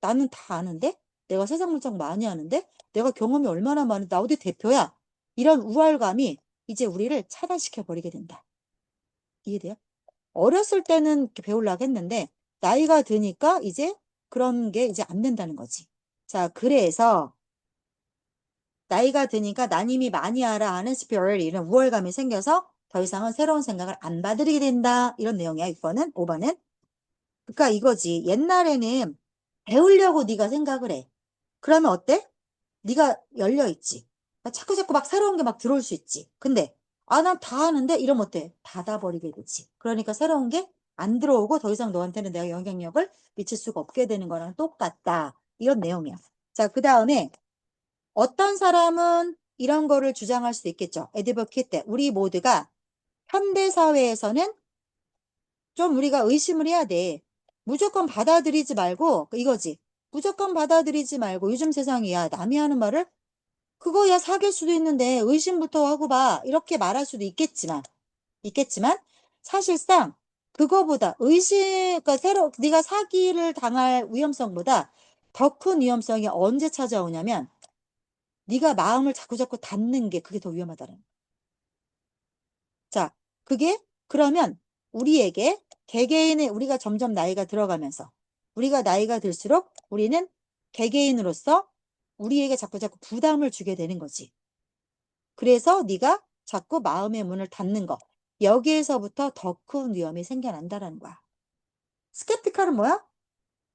나는 다 아는데? 내가 세상 물정 많이 아는데? 내가 경험이 얼마나 많은데? 나 어디 대표야? 이런 우월감이 이제 우리를 차단시켜 버리게 된다. 이해돼요? 어렸을 때는 이렇게 배우려고 했는데 나이가 드니까 이제 그런 게 이제 안 된다는 거지. 자, 그래서 나이가 드니까 난 이미 많이 알아 하는 superiority, 이런 우월감이 생겨서 더 이상은 새로운 생각을 안 받아들이게 된다. 이런 내용이야. 6번은. 5번은. 그러니까 이거지. 옛날에는 배우려고 네가 생각을 해. 그러면 어때? 네가 열려 있지. 자꾸 막 새로운 게 막 들어올 수 있지. 근데 난 다 하는데 이러면 어때? 닫아버리게 되지. 그러니까 새로운 게 안 들어오고 더 이상 너한테는 내가 영향력을 미칠 수가 없게 되는 거랑 똑같다. 이런 내용이야. 자, 그 다음에 어떤 사람은 이런 거를 주장할 수도 있겠죠. 에드버킷 때 우리 모두가 현대 사회에서는 좀 우리가 의심을 해야 돼. 무조건 받아들이지 말고 이거지. 무조건 받아들이지 말고 요즘 세상이야. 남이 하는 말을 그거야 사귈 수도 있는데 의심부터 하고 봐. 이렇게 말할 수도 있겠지만 사실상 그거보다 그러니까 네가 사기를 당할 위험성보다 더 큰 위험성이 언제 찾아오냐면 네가 마음을 자꾸 닫는 게 그게 더 위험하다는 거야. 자, 그게 그러면 우리에게 개개인의 우리가 점점 나이가 들어가면서 우리가 나이가 들수록 우리는 개개인으로서 우리에게 자꾸 부담을 주게 되는 거지. 그래서 네가 자꾸 마음의 문을 닫는 거. 여기에서부터 더 큰 위험이 생겨난다라는 거야. 스캡티칼은 뭐야?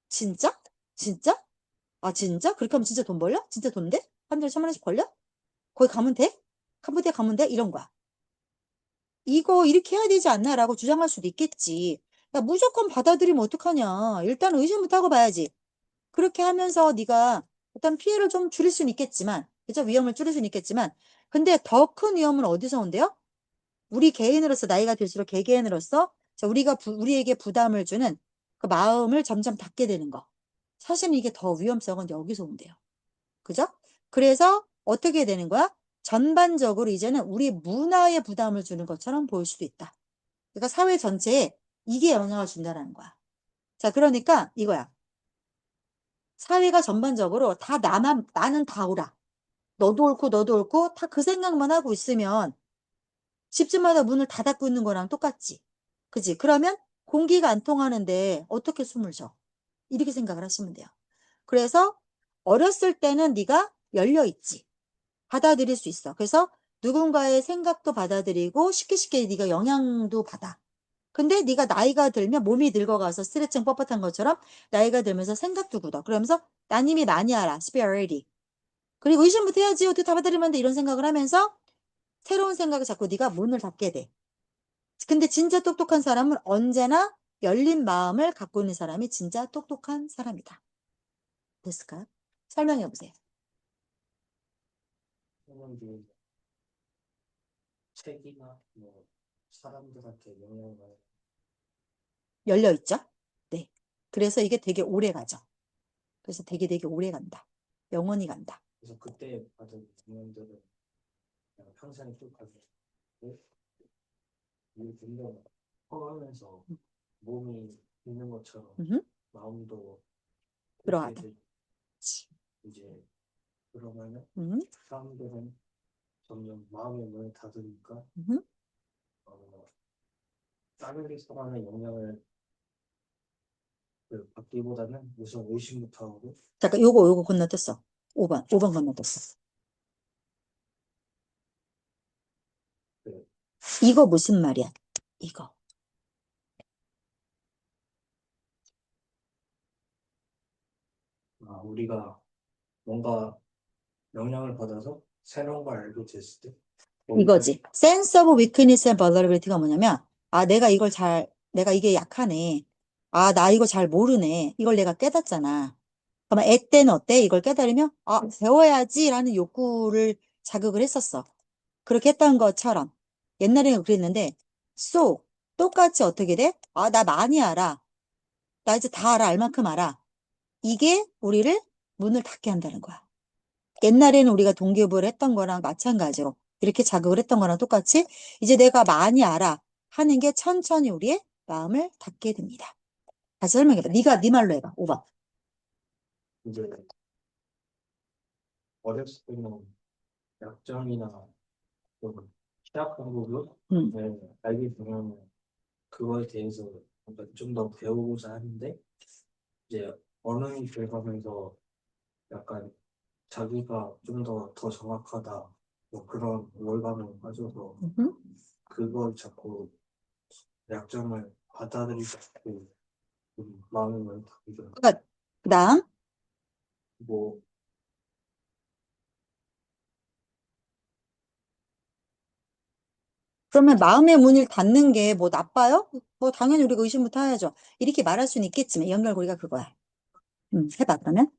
진짜? 진짜? 진짜? 그렇게 하면 진짜 돈 벌려? 진짜 돈 돼? 한 달에 1,000만 원씩 벌려? 거기 가면 돼? 캄보디아 가면 돼? 이런 거야. 이거 이렇게 해야 되지 않나? 라고 주장할 수도 있겠지. 야, 무조건 받아들이면 어떡하냐. 일단 의심부터 하고 봐야지. 그렇게 하면서 네가 어떤 피해를 좀 줄일 수는 있겠지만, 그죠? 위험을 줄일 수는 있겠지만, 근데 더 큰 위험은 어디서 온대요? 우리 개인으로서 나이가 들수록 개개인으로서 우리에게 부담을 주는 그 마음을 점점 닫게 되는 거. 사실은 이게 더 위험성은 여기서 온대요. 그죠? 그래서 어떻게 되는 거야? 전반적으로 이제는 우리 문화에 부담을 주는 것처럼 보일 수도 있다. 그러니까 사회 전체에 이게 영향을 준다는 거야. 자, 그러니까 이거야. 사회가 전반적으로 나는 다 옳아. 너도 옳고, 다 그 생각만 하고 있으면 집집마다 문을 다 닫고 있는 거랑 똑같지. 그지? 그러면 공기가 안 통하는데 어떻게 숨을 쉬어? 이렇게 생각을 하시면 돼요. 그래서 어렸을 때는 네가 열려 있지. 받아들일 수 있어. 그래서 누군가의 생각도 받아들이고 쉽게 네가 영향도 받아. 근데 네가 나이가 들면 몸이 늙어가서 스트레칭 뻣뻣한 것처럼 나이가 들면서 생각도 굳어. 그러면서 난 이미 많이 알아. superiority. 그리고 의심부터 해야지. 어떻게 다 받아들이면 안 돼. 이런 생각을 하면서 새로운 생각을 자꾸 네가 문을 닫게 돼. 근데 진짜 똑똑한 사람은 언제나 열린 마음을 갖고 있는 사람이 진짜 똑똑한 사람이다. 됐을까요? 설명해 보세요. 사람들이 책이나 뭐 사람들한테 영향을 열려 있죠? 네. 그래서 이게 되게 오래 가죠. 그래서 되게 오래 간다. 영원히 간다. 그래서 그때 받은 영향들은 그냥 평생 쭉 가지고 이 운동 커가면서 몸이 있는 것처럼 음흠. 마음도 그렇게 들어가다. 이제 그러면은 음. 사람들은 점점 마음의 문을 닫으니까 음흠. 다른 사람의 영향을 받기보다는 우선 의심부터 하고 잠깐 요거 건너뛰었어. 5번 건너뛰었어. 그, 이거 무슨 말이야? 이거. 우리가 뭔가 영향을 받아서 새로운 걸 알게 됐을 때 이거지. sense of weakness and vulnerability가 뭐냐면, 내가 이게 약하네. 나 이거 잘 모르네. 이걸 내가 깨닫잖아. 그러면 애 때는 어때? 이걸 깨달으면, 배워야지라는 욕구를 자극을 했었어. 그렇게 했던 것처럼. 옛날에는 그랬는데, 똑같이 어떻게 돼? 나 많이 알아. 나 이제 다 알아. 알 만큼 알아. 이게 우리를 문을 닫게 한다는 거야. 옛날에는 우리가 동기부여를 했던 거랑 마찬가지로 이렇게 자극을 했던 거랑 똑같이 이제 내가 많이 알아 하는 게 천천히 우리의 마음을 닫게 됩니다. 다시 설명해봐. 네 말로 해봐. 5번. 이제 어렸을 때는 약점이나 좀 취약한 부분 음. 알게 되면 그거에 대해서 좀 더 배우고자 하는데 이제 어른이 돼가면서 약간 자기가 좀 더 정확하다 뭐 그런 우월감을 가져서 음흠. 그걸 자꾸 약점을 받아들이고 마음을 많이 닫게 그다음 뭐 그러면 마음의 문을 닫는 게 뭐 나빠요? 뭐 당연히 우리가 의심부터 해야죠. 이렇게 말할 수는 있겠지만 연결고리가 그거야. 해봐 그러면.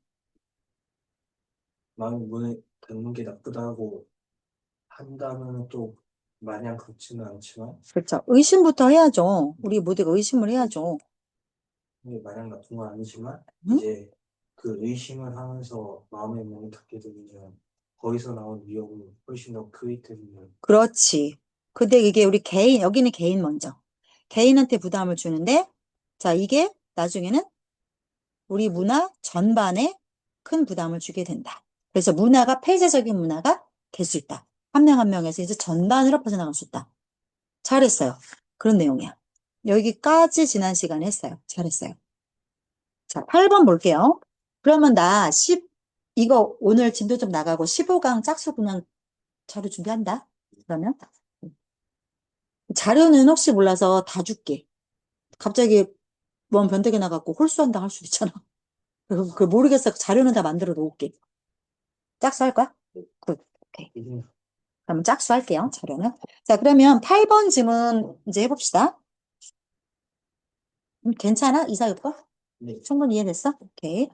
마음의 문을 닫는 게 나쁘다고 한다면 또 마냥 그렇지는 않지만 그렇죠. 의심부터 해야죠. 우리 모두가 의심을 해야죠. 이게 마냥 나쁜 건 아니지만 음? 이제 그 의심을 하면서 마음의 문을 닫게 되면 거기서 나온 위협은 훨씬 더 크기 때문에 그렇지. 근데 이게 우리 개인, 여기는 개인 먼저. 개인한테 부담을 주는데, 자, 이게 나중에는 우리 문화 전반에 큰 부담을 주게 된다. 그래서 폐쇄적인 문화가 될 수 있다. 한 명 한 명에서 이제 전반으로 퍼져나갈 수 있다. 잘했어요. 그런 내용이야. 여기까지 지난 시간에 했어요. 잘했어요. 자, 8번 볼게요. 그러면 이거 오늘 진도 좀 나가고 15강 짝수 그냥 자료 준비한다. 그러면 자료는 혹시 몰라서 다 줄게. 갑자기 뭔 변덕이 나갖고 홀수한다 할 수도 있잖아. 그 모르겠어. 자료는 다 만들어 놓을게. 짝수 할 거야? 굿. 오케이. 이게 그럼 짝수 할게요. 자료는. 자, 그러면 8번 질문 이제 해봅시다. 괜찮아? 이사육번? 네, 충분히 이해됐어? 오케이.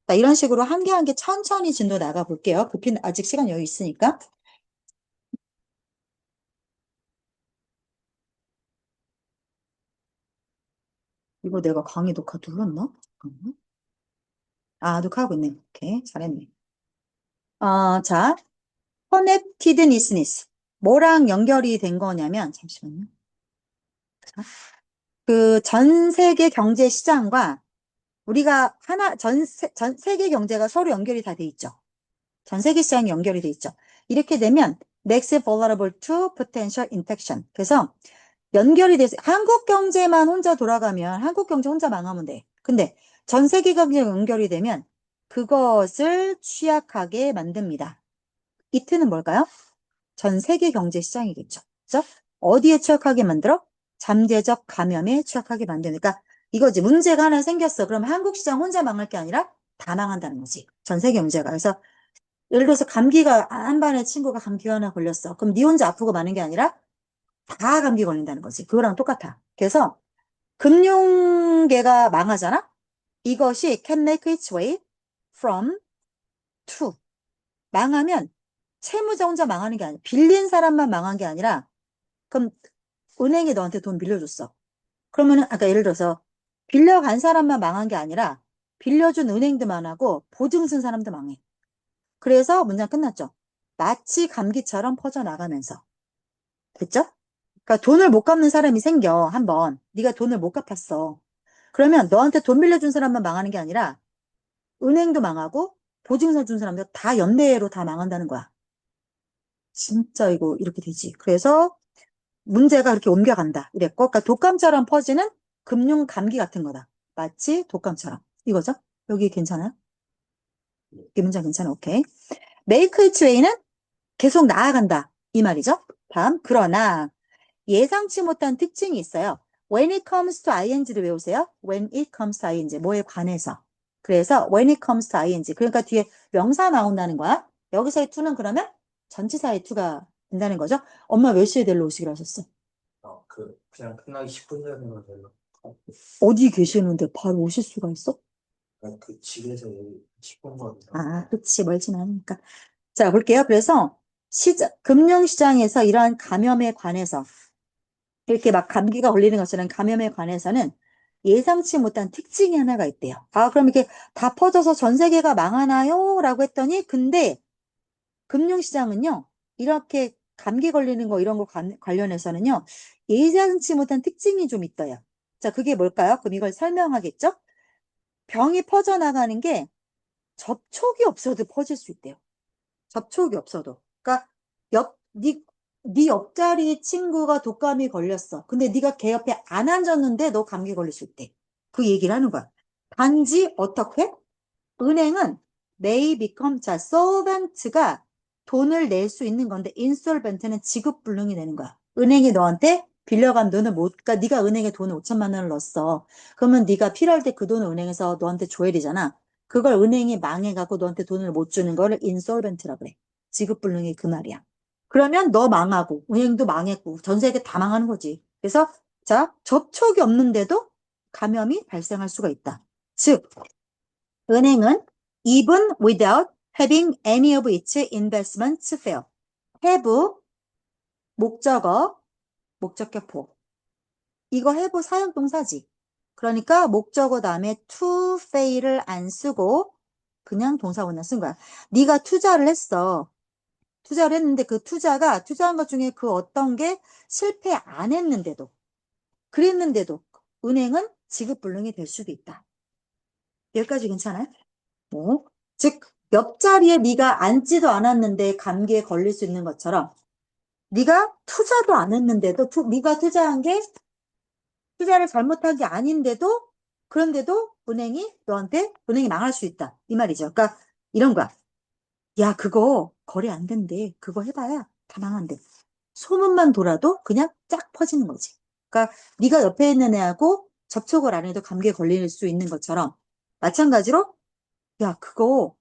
자, 이런 식으로 한 개 한 개 천천히 진도 나가 볼게요. 아직 시간 여유 있으니까. 이거 내가 강의 녹화 눌렀나? 잠깐만. 녹화하고 있네. 오케이. 잘했네. 자, connectedness. 뭐랑 연결이 된 거냐면, 잠시만요. 그 전 세계 경제 시장과 우리가 전 세계 경제가 서로 연결이 다 돼 있죠. 전 세계 시장이 연결이 돼 있죠. 이렇게 되면 makes vulnerable to potential infection. 그래서 연결이 돼서 한국 경제만 혼자 돌아가면 한국 경제 혼자 망하면 돼. 근데 전 세계 경제가 연결이 되면 그것을 취약하게 만듭니다. 이트는 뭘까요? 전 세계 경제 시장이겠죠. 그죠? 어디에 취약하게 만들어? 잠재적 감염에 취약하게 만드니까 이거지. 문제가 하나 생겼어. 그럼 한국 시장 혼자 망할 게 아니라 다 망한다는 거지. 전 세계 문제가. 그래서 예를 들어서 감기가 한 반의 친구가 감기가 하나 걸렸어. 그럼 니 혼자 아프고 마는 게 아니라 다 감기 걸린다는 거지. 그거랑 똑같아. 그래서 금융계가 망하잖아? 이것이 can make its way from to. 망하면 채무자 혼자 망하는 게 아니라 빌린 사람만 망한 게 아니라 그럼 은행이 너한테 돈 빌려줬어. 그러면은 아까 예를 들어서 빌려간 사람만 망한 게 아니라 빌려준 은행도 망하고 보증 쓴 사람도 망해. 그래서 문장 끝났죠. 마치 감기처럼 퍼져나가면서. 됐죠? 그러니까 돈을 못 갚는 사람이 생겨. 한번 네가 돈을 못 갚았어. 그러면 너한테 돈 빌려준 사람만 망하는 게 아니라 은행도 망하고 보증서 준 사람도 다 연대로 다 망한다는 거야. 진짜 이거 이렇게 되지. 그래서 문제가 그렇게 옮겨간다. 이랬고, 그러니까 독감처럼 퍼지는 금융 감기 같은 거다. 마치 독감처럼. 이거죠? 여기 괜찮아요? 이 문장 괜찮아? 오케이. make its way는 계속 나아간다. 이 말이죠? 다음. 그러나 예상치 못한 특징이 있어요. when it comes to ing를 외우세요. when it comes to ing. 뭐에 관해서. 그래서 when it comes to ing. 그러니까 뒤에 명사 나온다는 거야. 여기서의 to는 그러면 전치사의 to가 된다는 거죠. 엄마 몇 시에 데리러 오시기로 하셨어? 그냥 끝나기 10분 전에 별로. 어디 계시는데 바로 오실 수가 있어? 그 집에서 10분 거리라. 아, 그치. 멀진 않으니까. 자, 볼게요. 그래서 금융시장에서 이러한 감염에 관해서 이렇게 막 감기가 걸리는 것처럼 감염에 관해서는 예상치 못한 특징이 하나가 있대요. 아, 그럼 이렇게 다 퍼져서 전 세계가 망하나요? 라고 했더니 근데 금융시장은요. 이렇게 감기 걸리는 거 이런 거 관련해서는요. 예상치 못한 특징이 좀 있어요. 자, 그게 뭘까요? 그럼 이걸 설명하겠죠? 병이 퍼져나가는 게 접촉이 없어도 퍼질 수 있대요. 접촉이 없어도. 그러니까 네 옆자리 친구가 독감이 걸렸어. 근데 네가 걔 옆에 안 앉았는데 너 감기 걸릴 수 있대. 그 얘기를 하는 거야. 단지 어떻게? 은행은 may become, 자, solvent가 돈을 낼 수 있는 건데 insolvent는 지급불능이 되는 거야. 은행이 너한테 빌려간 돈을 못, 그러니까 네가 은행에 돈을 5천만 원을 넣었어. 그러면 네가 필요할 때 그 돈을 은행에서 너한테 줘야 되잖아. 그걸 은행이 망해갖고 너한테 돈을 못 주는 거를 insolvent라 그래. 지급불능이 그 말이야. 그러면 너 망하고 은행도 망했고 전 세계 다 망하는 거지. 그래서 자, 접촉이 없는데도 감염이 발생할 수가 있다. 즉 은행은 even without having any of its investments fail. have 목적어, 목적격포. 이거 have 사역동사지. 그러니까 목적어 다음에 to fail을 안 쓰고 그냥 동사원만 쓴 거야. 네가 투자를 했어. 투자를 했는데 그 투자한 것 중에 그 어떤 게 실패 안 했는데도 그랬는데도 은행은 지급불능이 될 수도 있다. 여기까지 괜찮아요? 뭐, 즉 옆자리에 네가 앉지도 않았는데 감기에 걸릴 수 있는 것처럼 네가 투자도 안 했는데도 네가 투자한 게 투자를 잘못한 게 아닌데도 그런데도 은행이 망할 수 있다. 이 말이죠. 그러니까 이런 거야. 야, 그거 거래 안 된대. 그거 해봐야 다 망한대. 소문만 돌아도 그냥 쫙 퍼지는 거지. 그러니까 네가 옆에 있는 애하고 접촉을 안 해도 감기에 걸릴 수 있는 것처럼 마찬가지로 야, 그거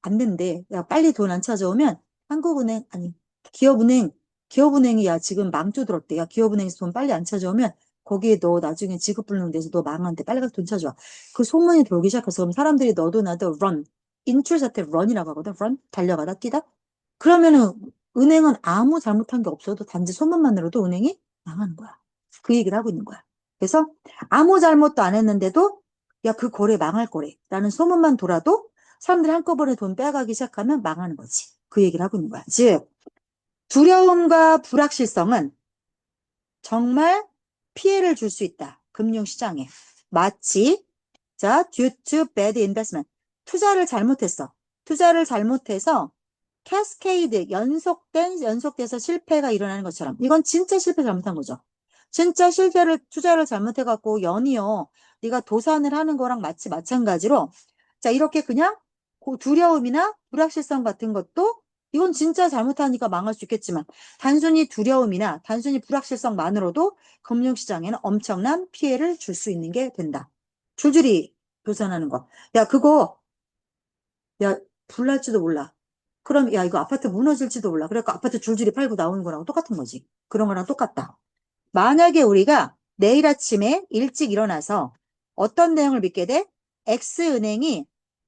안 된대. 야, 빨리 돈 안 찾아오면 한국은행, 아니, 기업은행이 야, 지금 망조 들었대. 야, 기업은행에서 돈 빨리 안 찾아오면 거기에 너 나중에 지급불능 돼서 너 망한대. 빨리 가서 돈 찾아와. 그 소문이 돌기 시작해서 그럼 사람들이 너도 나도 run. 인출 사태 run이라고 하거든. run. 달려가다, 뛰다. 그러면은 은행은 아무 잘못한 게 없어도 단지 소문만으로도 은행이 망하는 거야. 그 얘기를 하고 있는 거야. 그래서 아무 잘못도 안 했는데도 야, 그 거래 망할 거래라는 소문만 돌아도 사람들이 한꺼번에 돈 빼가기 시작하면 망하는 거지. 그 얘기를 하고 있는 거야. 즉, 두려움과 불확실성은 정말 피해를 줄 수 있다. 금융시장에. 마치, 자, due to bad investment. 투자를 잘못했어. 투자를 잘못해서 캐스케이드, 연속돼서 실패가 일어나는 것처럼. 이건 진짜 실패 잘못한 거죠. 진짜 투자를 잘못해갖고 연이어 네가 도산을 하는 거랑 마찬가지로 자, 이렇게 그냥 두려움이나 불확실성 같은 것도 이건 진짜 잘못하니까 망할 수 있겠지만 단순히 두려움이나 단순히 불확실성만으로도 금융시장에는 엄청난 피해를 줄 수 있는 게 된다. 줄줄이 도산하는 거. 야, 그거 야, 불날지도 몰라. 그럼 야, 이거 아파트 무너질지도 몰라. 그러니까 아파트 줄줄이 팔고 나오는 거랑 똑같은 거지. 그런 거랑 똑같다. 만약에 우리가 내일 아침에 일찍 일어나서 어떤 내용을 믿게 돼? X은행이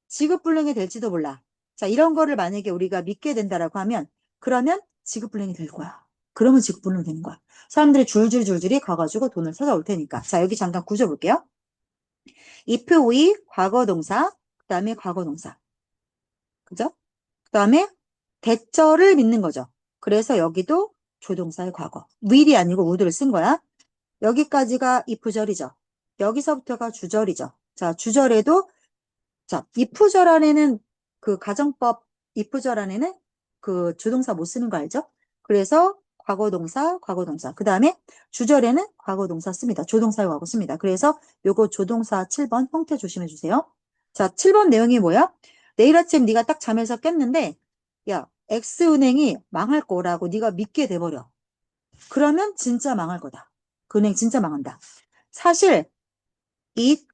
지급불능이 될지도 몰라. 자, 이런 거를 만약에 우리가 믿게 된다라고 하면 그러면 지급불능이 될 거야. 그러면 지급불능 되는 거야. 사람들이 줄줄이 가가지고 돈을 찾아올 테니까. 자, 여기 잠깐 구조 볼게요. if we 과거 동사, 그 다음에 과거 동사. 그죠? 그 다음에 대절을 믿는 거죠. 그래서 여기도 조동사의 과거. will이 아니고 would를 쓴 거야. 여기까지가 if절이죠. 여기서부터가 주절이죠. 자, 주절에도, 자, if절 안에는 그 가정법 if절 안에는 그 주동사 못 쓰는 거 알죠? 그래서 과거동사, 과거동사. 그 다음에 주절에는 과거동사 씁니다. 조동사의 과거 씁니다. 그래서 요거 조동사 7번 형태 조심해 주세요. 자, 7번 내용이 뭐야? 내일 아침 네가 딱 잠에서 깼는데, 야, X은행이 망할 거라고 네가 믿게 돼버려. 그러면 진짜 망할 거다. 그 은행 진짜 망한다. 사실 it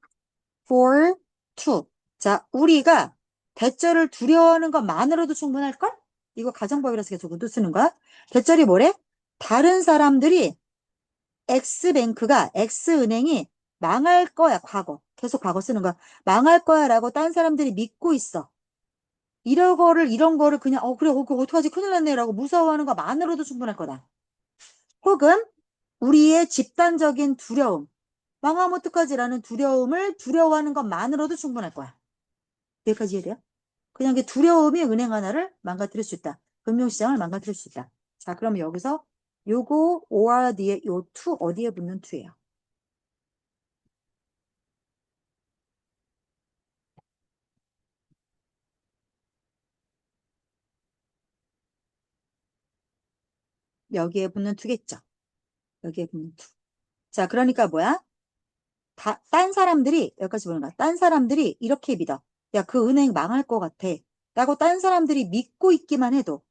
for to. 자, 우리가 대절을 두려워하는 것만으로도 충분할걸? 이거 가정법이라서 계속 우도 쓰는 거야. 대절이 뭐래? 다른 사람들이 X뱅크가 X은행이 망할 거야. 과거. 계속 과거 쓰는 거야. 망할 거야 라고 딴 사람들이 믿고 있어. 이런 거를 그냥 그래 그거 어떡하지 큰일 났네 라고 무서워하는 것만으로도 충분할 거다. 혹은 우리의 집단적인 두려움, 망하면 어떡하지라는 두려움을 두려워하는 것만으로도 충분할 거야. 여기까지 이해돼요? 그냥 그 두려움이 은행 하나를 망가뜨릴 수 있다. 금융시장을 망가뜨릴 수 있다. 자, 그럼 여기서 요거 or 뒤에 요 to 어디에 붙는 to예요? 여기에 붙는 to겠죠. 여기에 붙는 to. 자, 그러니까 뭐야? 딴 사람들이, 여기까지 보는 거야. 딴 사람들이 이렇게 믿어. 야, 그 은행 망할 것 같아. 라고 딴 사람들이 믿고 있기만 해도,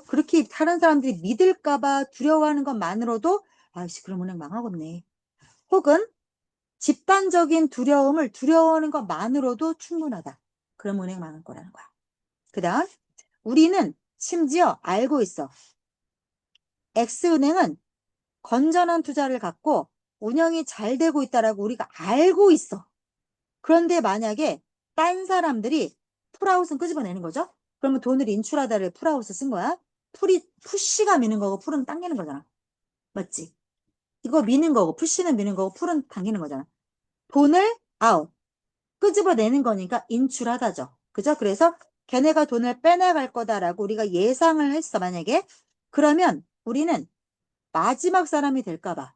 그렇게 다른 사람들이 믿을까봐 두려워하는 것만으로도, 아이씨, 그럼 은행 망하겠네. 혹은 집단적인 두려움을 두려워하는 것만으로도 충분하다. 그럼 은행 망할 거라는 거야. 그 다음, 우리는 심지어 알고 있어. X은행은 건전한 투자를 갖고 운영이 잘 되고 있다라고 우리가 알고 있어. 그런데 만약에 딴 사람들이 풀아웃은 끄집어내는 거죠? 그러면 돈을 인출하다를 풀아웃을 쓴 거야. 푸시가 미는 거고 풀은 당기는 거잖아. 맞지? 이거 미는 거고 푸시는 미는 거고 풀은 당기는 거잖아. 돈을 아웃, 끄집어내는 거니까 인출하다죠. 그죠? 그래서 걔네가 돈을 빼나갈 거다라고 우리가 예상을 했어, 만약에. 그러면 우리는 마지막 사람이 될까 봐.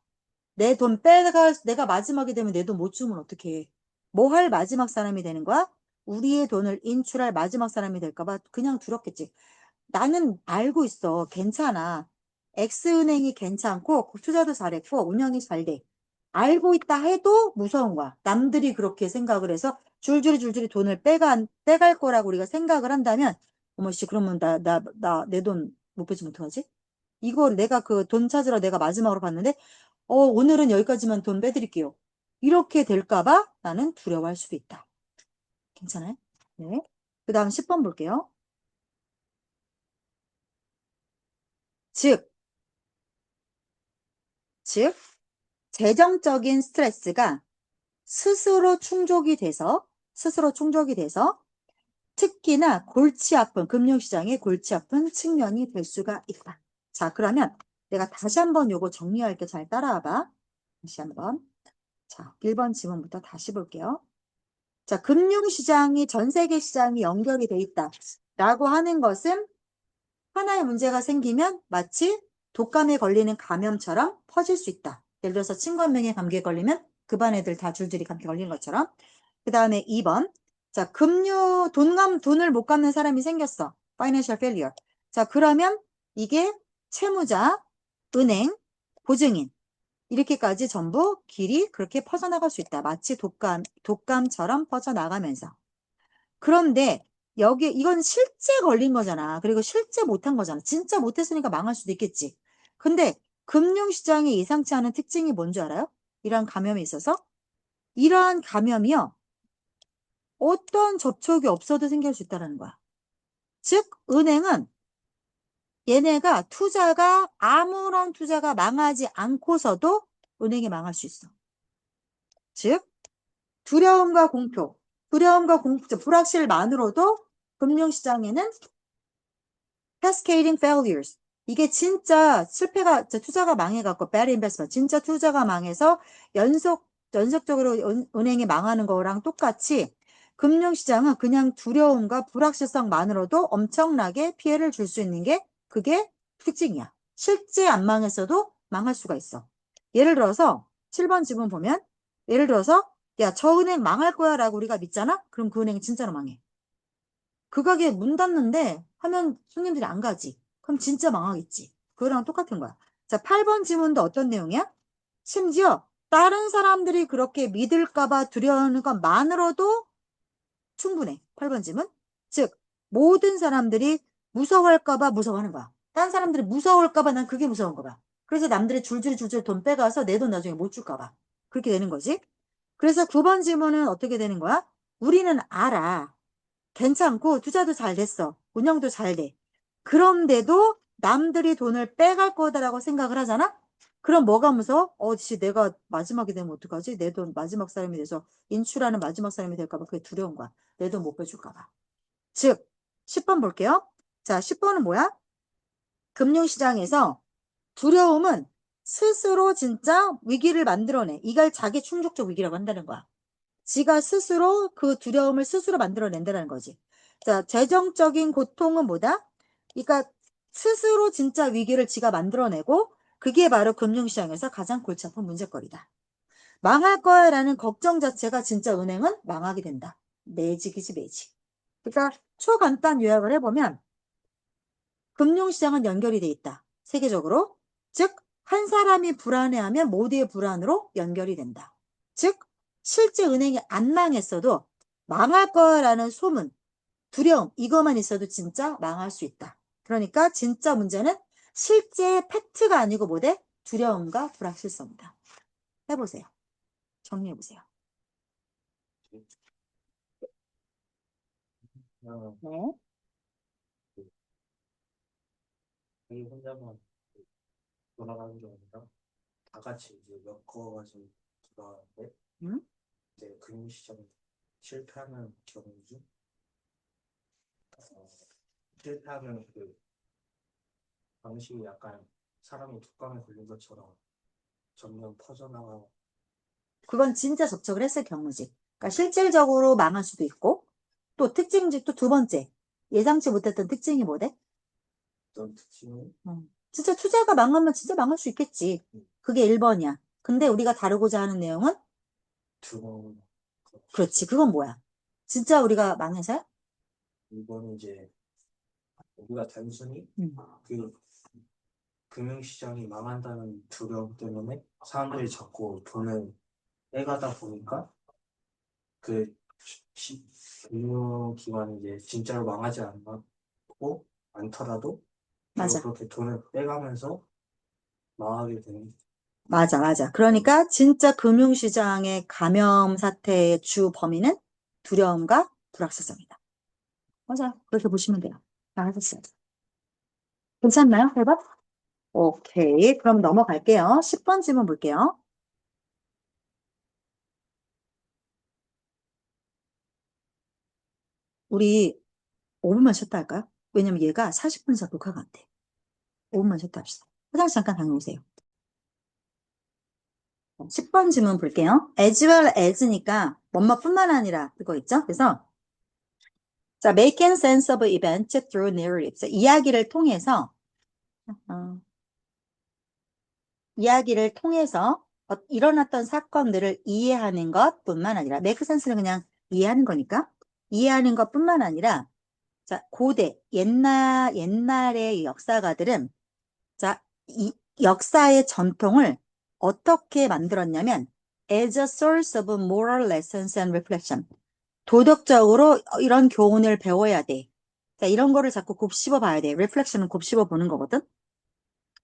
내 돈 내가 마지막이 되면 내 돈 못 주면 어떡해. 뭐 할 마지막 사람이 되는 거야? 우리의 돈을 인출할 마지막 사람이 될까 봐 그냥 두렵겠지. 나는 알고 있어. 괜찮아. X은행이 괜찮고 투자도 잘했고 운영이 잘 돼. 알고 있다 해도 무서운 거야. 남들이 그렇게 생각을 해서 줄줄이 돈을 빼갈 거라고 우리가 생각을 한다면 어머 씨 그러면 내 돈 못 빼주면 어떡하지? 이거 내가 그 돈 찾으러 내가 마지막으로 봤는데 오늘은 여기까지만 돈 빼드릴게요. 이렇게 될까봐 나는 두려워할 수도 있다. 괜찮아요? 네. 그 다음 10번 볼게요. 즉, 즉, 재정적인 스트레스가 스스로 충족이 돼서 특히나 골치 아픈, 금융시장의 골치 아픈 측면이 될 수가 있다. 자, 그러면 내가 다시 한번 요거 정리할게 잘 따라와 봐. 다시 한번. 자, 1번 지문부터 다시 볼게요. 자, 금융시장이 전 세계 시장이 연결이 돼 있다. 라고 하는 것은 하나의 문제가 생기면 마치 독감에 걸리는 감염처럼 퍼질 수 있다. 예를 들어서 친구 한 명이 감기에 걸리면 그 반 애들 다 줄줄이 감기 걸리는 것처럼. 그 다음에 2번. 자, 돈을 못 갚는 사람이 생겼어. Financial failure. 자, 그러면 이게 채무자, 은행, 보증인. 이렇게까지 전부 길이 그렇게 퍼져나갈 수 있다. 마치 독감처럼 퍼져나가면서. 그런데 여기, 이건 실제 걸린 거잖아. 그리고 실제 못한 거잖아. 진짜 못했으니까 망할 수도 있겠지. 근데 금융시장에 예상치 않은 특징이 뭔지 알아요? 이러한 감염이 있어서? 이러한 감염이요. 어떤 접촉이 없어도 생길 수 있다는 거야. 즉, 은행은 얘네가 아무런 투자가 망하지 않고서도 은행이 망할 수 있어. 즉, 두려움과 공포, 불확실만으로도 금융시장에는 cascading failures. 이게 진짜 투자가 망해갖고, bad investment, 진짜 투자가 망해서 연속적으로 은행이 망하는 거랑 똑같이 금융시장은 그냥 두려움과 불확실성만으로도 엄청나게 피해를 줄 수 있는 게 그게 특징이야. 실제 안 망했어도 망할 수가 있어. 예를 들어서 7번 지문 보면 예를 들어서 야, 저 은행 망할 거야 라고 우리가 믿잖아? 그럼 그 은행이 진짜로 망해. 그 가게 문 닫는데 하면 손님들이 안 가지. 그럼 진짜 망하겠지. 그거랑 똑같은 거야. 자, 8번 지문도 어떤 내용이야? 심지어 다른 사람들이 그렇게 믿을까봐 두려워하는 것만으로도 충분해. 8번 지문. 즉, 모든 사람들이 무서워할까봐 무서워하는 거야. 다른 사람들이 무서워할까봐 난 그게 무서운 거야. 그래서 남들이 줄줄이 돈 빼가서 내 돈 나중에 못 줄까봐. 그렇게 되는 거지. 그래서 9번 질문은 어떻게 되는 거야? 우리는 알아. 괜찮고 투자도 잘 됐어. 운영도 잘 돼. 그런데도 남들이 돈을 빼갈 거다라고 생각을 하잖아? 그럼 뭐가 무서워? 내가 마지막이 되면 어떡하지? 내 돈 마지막 사람이 돼서 인출하는 마지막 사람이 될까봐 그게 두려운 거야. 내 돈 못 빼줄까봐. 즉, 10번 볼게요. 자, 10번은 뭐야? 금융시장에서 두려움은 스스로 진짜 위기를 만들어내. 이걸 자기 충족적 위기라고 한다는 거야. 지가 스스로 그 두려움을 스스로 만들어낸다는 거지. 자, 재정적인 고통은 뭐다? 그러니까 스스로 진짜 위기를 지가 만들어내고 그게 바로 금융시장에서 가장 골치 아픈 문제거리다. 망할 거야라는 걱정 자체가 진짜 은행은 망하게 된다. 매직이지 매직. 그러니까 초간단 요약을 해보면 금융시장은 연결이 돼 있다. 세계적으로. 즉, 한 사람이 불안해하면 모두의 불안으로 연결이 된다. 즉, 실제 은행이 안 망했어도 망할 거라는 소문, 두려움, 이것만 있어도 진짜 망할 수 있다. 그러니까 진짜 문제는 실제 팩트가 아니고 뭐대? 두려움과 불확실성이다. 해보세요. 정리해보세요. 그냥 네. 자기 혼자만 돌아가는 게 아니라 다 같이 이제 엮어가지고 돌아가는데 음? 이제 금융시장 실패하는 경우지. 실패하면 그 방식이 약간 사람이 독감에 걸린 것처럼 점점 퍼져나가. 그건 진짜 접촉을 했을 경우지. 그러니까 실질적으로 망할 수도 있고, 또 특징지 또 두 번째. 예상치 못했던 특징이 뭐대? 어떤 특징이 진짜 투자가 망하면 진짜 망할 수 있겠지. 그게 1번이야. 근데 우리가 다루고자 하는 내용은? 두번. 그렇지. 그건 뭐야? 진짜 우리가 망해서야? 이거는 이제 우리가 단순히 음. 그 금융시장이 망한다는 두려움 때문에 사람들이 자꾸 돈을 빼가다 보니까 그 금융기관이 이제 진짜로 망하지 않고 않더라도 맞아. 그렇게 돈을 빼가면서 망하게 되는. 맞아, 맞아. 그러니까 진짜 금융시장의 감염 사태의 주 범위는 두려움과 불확실성이다. 맞아. 그렇게 보시면 돼요. 잘하셨어요. 괜찮나요? 해봐? 오케이. 그럼 넘어갈게요. 10번 질문 볼게요. 우리 5분만 쉬었다 할까요? 왜냐면 얘가 40분 이상 녹화가 안 돼. 5분만 쉬었다 합시다. 화장실 잠깐 다녀오세요. 10번 질문 볼게요. as well as니까 뭐뭐뿐만 아니라 그거 있죠? 그래서 자, making sense of events through narratives. 이야기를 통해서 어, 일어났던 사건들을 이해하는 것뿐만 아니라 make sense는 그냥 이해하는 거니까 이해하는 것뿐만 아니라 자, 옛날의 역사가들은 자, 이 역사의 전통을 어떻게 만들었냐면 as a source of moral lessons and reflection. 도덕적으로 이런 교훈을 배워야 돼. 자, 이런 거를 자꾸 곱씹어 봐야 돼. 리플렉션은 곱씹어 보는 거거든.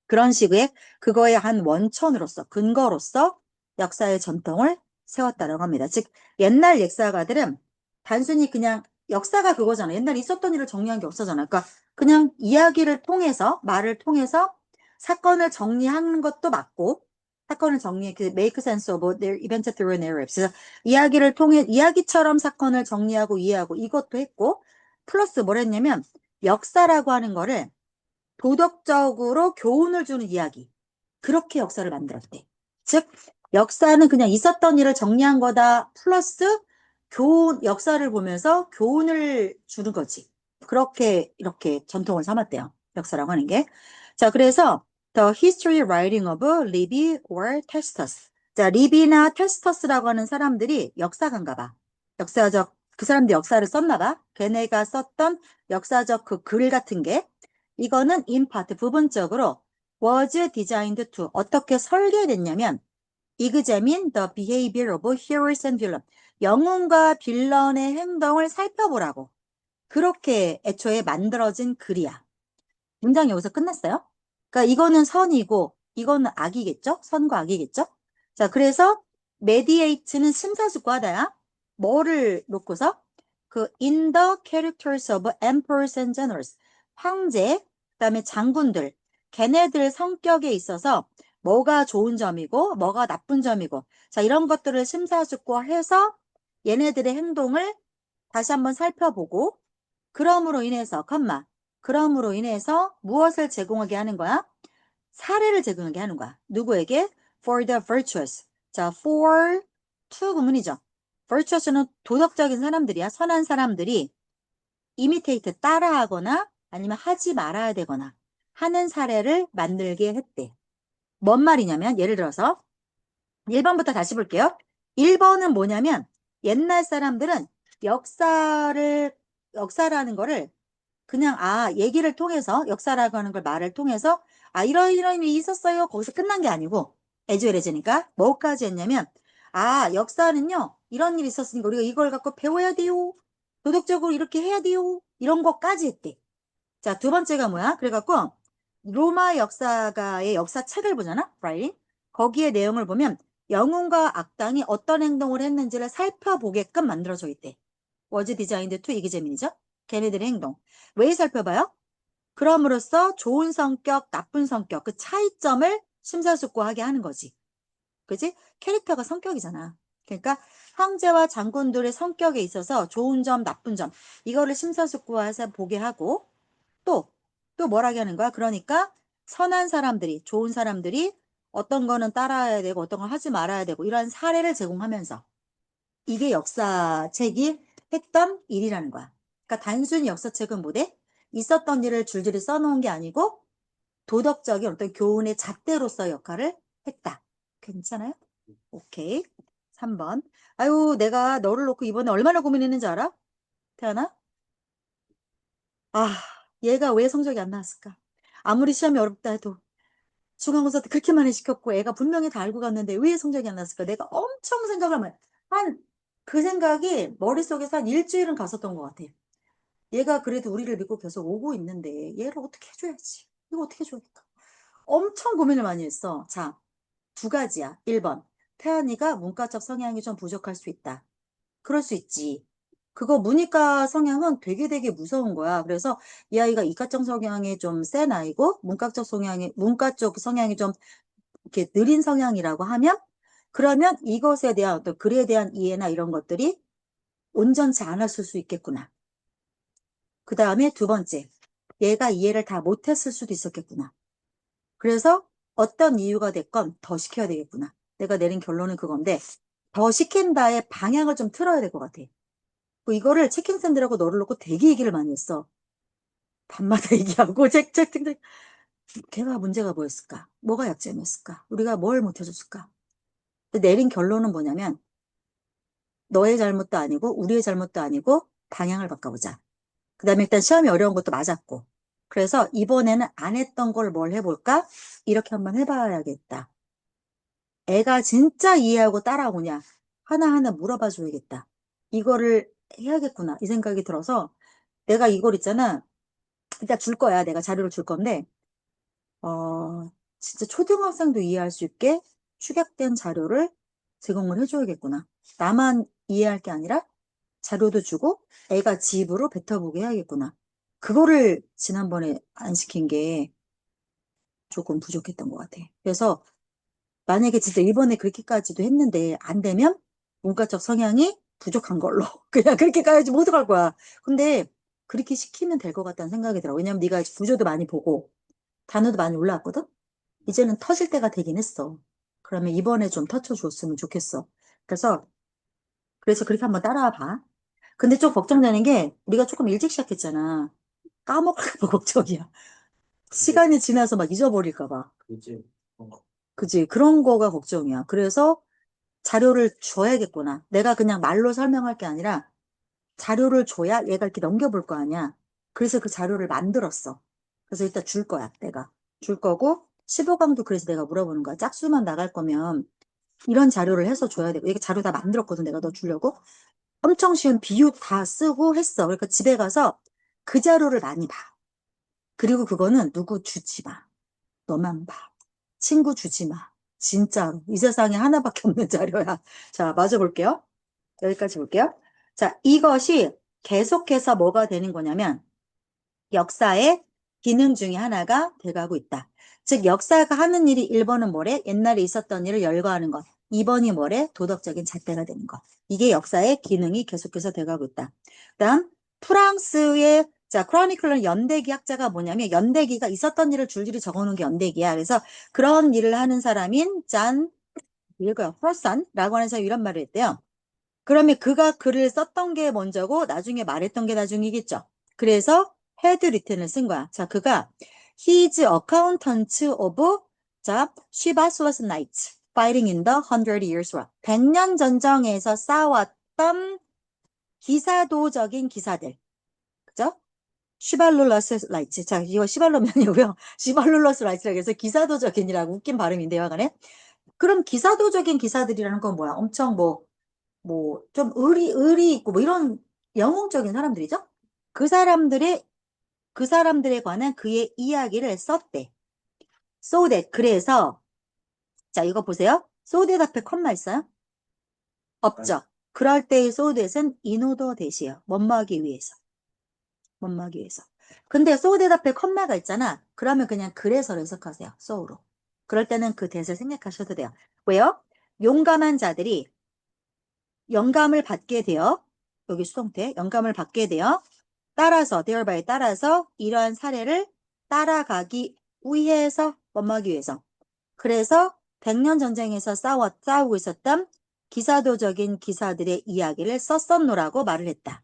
그런 식의 그거의 한 원천으로서, 근거로서 역사의 전통을 세웠다라고 합니다. 즉, 옛날 역사가들은 단순히 그냥 역사가 그거잖아. 옛날에 있었던 일을 정리한 게 없어잖아. 그러니까 그냥 이야기를 통해서, 말을 통해서 사건을 정리하는 것도 맞고, 사건을 정리해, 그 make sense of their event through narratives. 그래서 이야기를 통해, 이야기처럼 사건을 정리하고 이해하고 이것도 했고, 플러스 뭘 했냐면, 역사라고 하는 거를 도덕적으로 교훈을 주는 이야기. 그렇게 역사를 만들었대. 즉, 역사는 그냥 있었던 일을 정리한 거다. 플러스 교훈, 역사를 보면서 교훈을 주는 거지. 그렇게 이렇게 전통을 삼았대요. 역사라고 하는 게. 자, 그래서 The History Writing of Livy or Tacitus. 자, 리비나 테스터스라고 하는 사람들이 역사가인가 봐. 역사적, 그 사람들 역사를 썼나 봐. 걔네가 썼던 역사적 그 글 같은 게 이거는 in part 부분적으로 was designed to 어떻게 설계됐냐면 examine the behavior of heroes and villains. 영웅과 빌런의 행동을 살펴보라고. 그렇게 애초에 만들어진 글이야. 문장이 여기서 끝났어요. 그러니까 이거는 선이고 이거는 악이겠죠? 선과 악이겠죠? 자, 그래서 mediate는 심사숙고하다야. 뭐를 놓고서? 그 in the characters of emperors and generals. 황제, 그다음에 장군들, 걔네들 성격에 있어서 뭐가 좋은 점이고 뭐가 나쁜 점이고 자, 이런 것들을 심사숙고해서 얘네들의 행동을 다시 한번 살펴보고 그럼으로 인해서 그럼으로 인해서 무엇을 제공하게 하는 거야? 사례를 제공하게 하는 거야. 누구에게? For the virtuous. 자, for to 구문이죠. virtuous는 도덕적인 사람들이야. 선한 사람들이 imitate 따라하거나 아니면 하지 말아야 되거나 하는 사례를 만들게 했대. 뭔 말이냐면 예를 들어서 1번부터 다시 볼게요. 1번은 뭐냐면 옛날 사람들은 역사라는 거를 그냥 얘기를 통해서 역사라고 하는 걸 말을 통해서 이런 일이 있었어요. 거기서 끝난 게 아니고 에즈웰에즈니까 뭐까지 했냐면 역사는요. 이런 일이 있었으니까 우리가 이걸 갖고 배워야 돼요. 도덕적으로 이렇게 해야 돼요. 이런 거까지 했대. 자, 두 번째가 뭐야? 그래갖고 로마 역사가의 역사책을 보잖아. 라이팅. 거기에 내용을 보면 영웅과 악당이 어떤 행동을 했는지를 살펴보게끔 만들어져 있대. was designed to examine이죠. 걔네들의 행동. 왜 살펴봐요? 그럼으로써 좋은 성격, 나쁜 성격, 그 차이점을 심사숙고하게 하는 거지. 그지? 캐릭터가 성격이잖아. 그러니까 황제와 장군들의 성격에 있어서 좋은 점, 나쁜 점, 이거를 심사숙고해서 보게 하고 또, 또 뭐라게 하는 거야? 그러니까 선한 사람들이, 좋은 사람들이 어떤 거는 따라야 되고 어떤 걸 하지 말아야 되고 이러한 사례를 제공하면서 이게 역사책이 했던 일이라는 거야. 그러니까 단순히 역사책은 뭐대? 있었던 일을 줄줄이 써놓은 게 아니고 도덕적인 어떤 교훈의 잣대로서 역할을 했다. 괜찮아요? 오케이. 3번. 아유, 내가 너를 놓고 이번에 얼마나 고민했는지 알아? 태연아? 얘가 왜 성적이 안 나왔을까? 아무리 시험이 어렵다 해도 중간고사 때 그렇게 많이 시켰고 애가 분명히 다 알고 갔는데 왜 성적이 안 나왔을까? 내가 엄청 생각을 그 생각이 머릿속에서 한 일주일은 갔었던 것 같아. 얘가 그래도 우리를 믿고 계속 오고 있는데 얘를 어떻게 해줘야지? 이거 어떻게 해줘야 될까? 엄청 고민을 많이 했어. 자, 두 가지야. 1번. 태연이가 문과적 성향이 좀 부족할 수 있다. 그럴 수 있지. 그거 문이과 성향은 되게 무서운 거야. 그래서 이 아이가 이과적 성향이 좀 센 아이고 문과 쪽 성향이 좀 이렇게 느린 성향이라고 하면 그러면 이것에 대한 어떤 글에 대한 이해나 이런 것들이 온전치 않았을 수 있겠구나. 그 다음에 두 번째, 얘가 이해를 다 못했을 수도 있었겠구나. 그래서 어떤 이유가 됐건 더 시켜야 되겠구나. 내가 내린 결론은 그건데 더 시킨다의 방향을 좀 틀어야 될 것 같아. 이거를 체킹샌들하고 너를 놓고 되게 얘기를 많이 했어. 밤마다 얘기하고 책책 걔가 문제가 뭐였을까? 뭐가 약점이었을까? 우리가 뭘 못해줬을까? 내린 결론은 뭐냐면 너의 잘못도 아니고 우리의 잘못도 아니고 방향을 바꿔보자. 그 다음에 일단 시험이 어려운 것도 맞았고 그래서 이번에는 안 했던 걸 뭘 해볼까? 이렇게 한번 해봐야겠다. 애가 진짜 이해하고 따라오냐? 하나하나 물어봐 줘야겠다. 이거를 해야겠구나 이 생각이 들어서 내가 이걸 있잖아. 일단 줄 거야. 내가 자료를 줄 건데 진짜 초등학생도 이해할 수 있게 축약된 자료를 제공을 해줘야겠구나. 나만 이해할 게 아니라 자료도 주고 애가 집으로 뱉어보게 해야겠구나. 그거를 지난번에 안 시킨 게 조금 부족했던 것 같아. 그래서 만약에 진짜 이번에 그렇게까지도 했는데 안 되면 문과적 성향이 부족한 걸로 그냥 그렇게 가야지 못 어떡할 거야. 근데 그렇게 시키면 될 것 같다는 생각이 들어. 왜냐면 네가 구조도 많이 보고 단어도 많이 올라왔거든? 이제는 터질 때가 되긴 했어. 그러면 이번에 좀 터쳐줬으면 좋겠어. 그래서 그렇게 한번 따라와 봐. 근데 좀 걱정되는 게 우리가 조금 일찍 시작했잖아. 까먹을까 봐 걱정이야. 근데 시간이 지나서 막 잊어버릴까 봐. 이제 뭔가 그지? 그런 거가 걱정이야. 그래서 자료를 줘야겠구나. 내가 그냥 말로 설명할 게 아니라 자료를 줘야 얘가 이렇게 넘겨볼 거 아니야. 그래서 그 자료를 만들었어. 그래서 일단 줄 거야, 내가. 줄 거고, 15강도 그래서 내가 물어보는 거야. 짝수만 나갈 거면 이런 자료를 해서 줘야 되고, 이게 자료 다 만들었거든, 내가 너 주려고. 엄청 쉬운 비유 다 쓰고 했어. 그러니까 집에 가서 그 자료를 많이 봐. 그리고 그거는 누구 주지 마. 너만 봐. 친구 주지 마. 진짜로. 이 세상에 하나밖에 없는 자료야. 자, 마저 볼게요. 여기까지 볼게요. 자, 이것이 계속해서 뭐가 되는 거냐면 역사의 기능 중에 하나가 돼가고 있다. 즉, 역사가 하는 일이 1번은 뭐래? 옛날에 있었던 일을 열거하는 것. 2번이 뭐래? 도덕적인 잣대가 되는 것. 이게 역사의 기능이 계속해서 돼가고 있다. 그다음 프랑스의 자, 크로니클러 연대기 학자가 뭐냐면 연대기가 있었던 일을 줄줄이 적어놓은 게 연대기야. 그래서 그런 일을 하는 사람인 짠 읽어요. 프로산라고 하는 사람이 이런 말을 했대요. 그러면 그가 글을 썼던 게 먼저고 나중에 말했던 게 나중이겠죠. 그래서 had written을 쓴 거야. 자, 그가 his accountant of 자, Shibasless Knights fighting in the Hundred Years' War. 100년 전쟁에서 싸웠던 기사도적인 기사들. 그죠? 시발룰러스 라이츠. 자, 이거 시발로면이고요. 시발룰러스 라이츠라고 해서 기사도적인이라고 웃긴 발음인데요, 하간에. 그럼 기사도적인 기사들이라는 건 뭐야? 엄청 좀 의리 있고 뭐 이런 영웅적인 사람들이죠? 그 사람들에 관한 그의 이야기를 썼대. So that. 그래서, 자, 이거 보세요. So that 앞에 컴마 있어요? 없죠? 그럴 때의 so that은 in order that이에요. 뭐뭐하기 위해서. 뭐뭐하기 위해서. 근데 so that 앞에 컴마가 있잖아. 그러면 그냥 그래서를 해석하세요. so로. 그럴 때는 그 that을 생략하셔도 돼요. 왜요? 용감한 자들이 영감을 받게 되어 여기 수동태 영감을 받게 되어 따라서 thereby 따라서 이러한 사례를 따라가기 위해서 뭐뭐하기 위해서 그래서 100년 전쟁에서 싸우고 있었던 기사도적인 기사들의 이야기를 썼었노라고 말을 했다.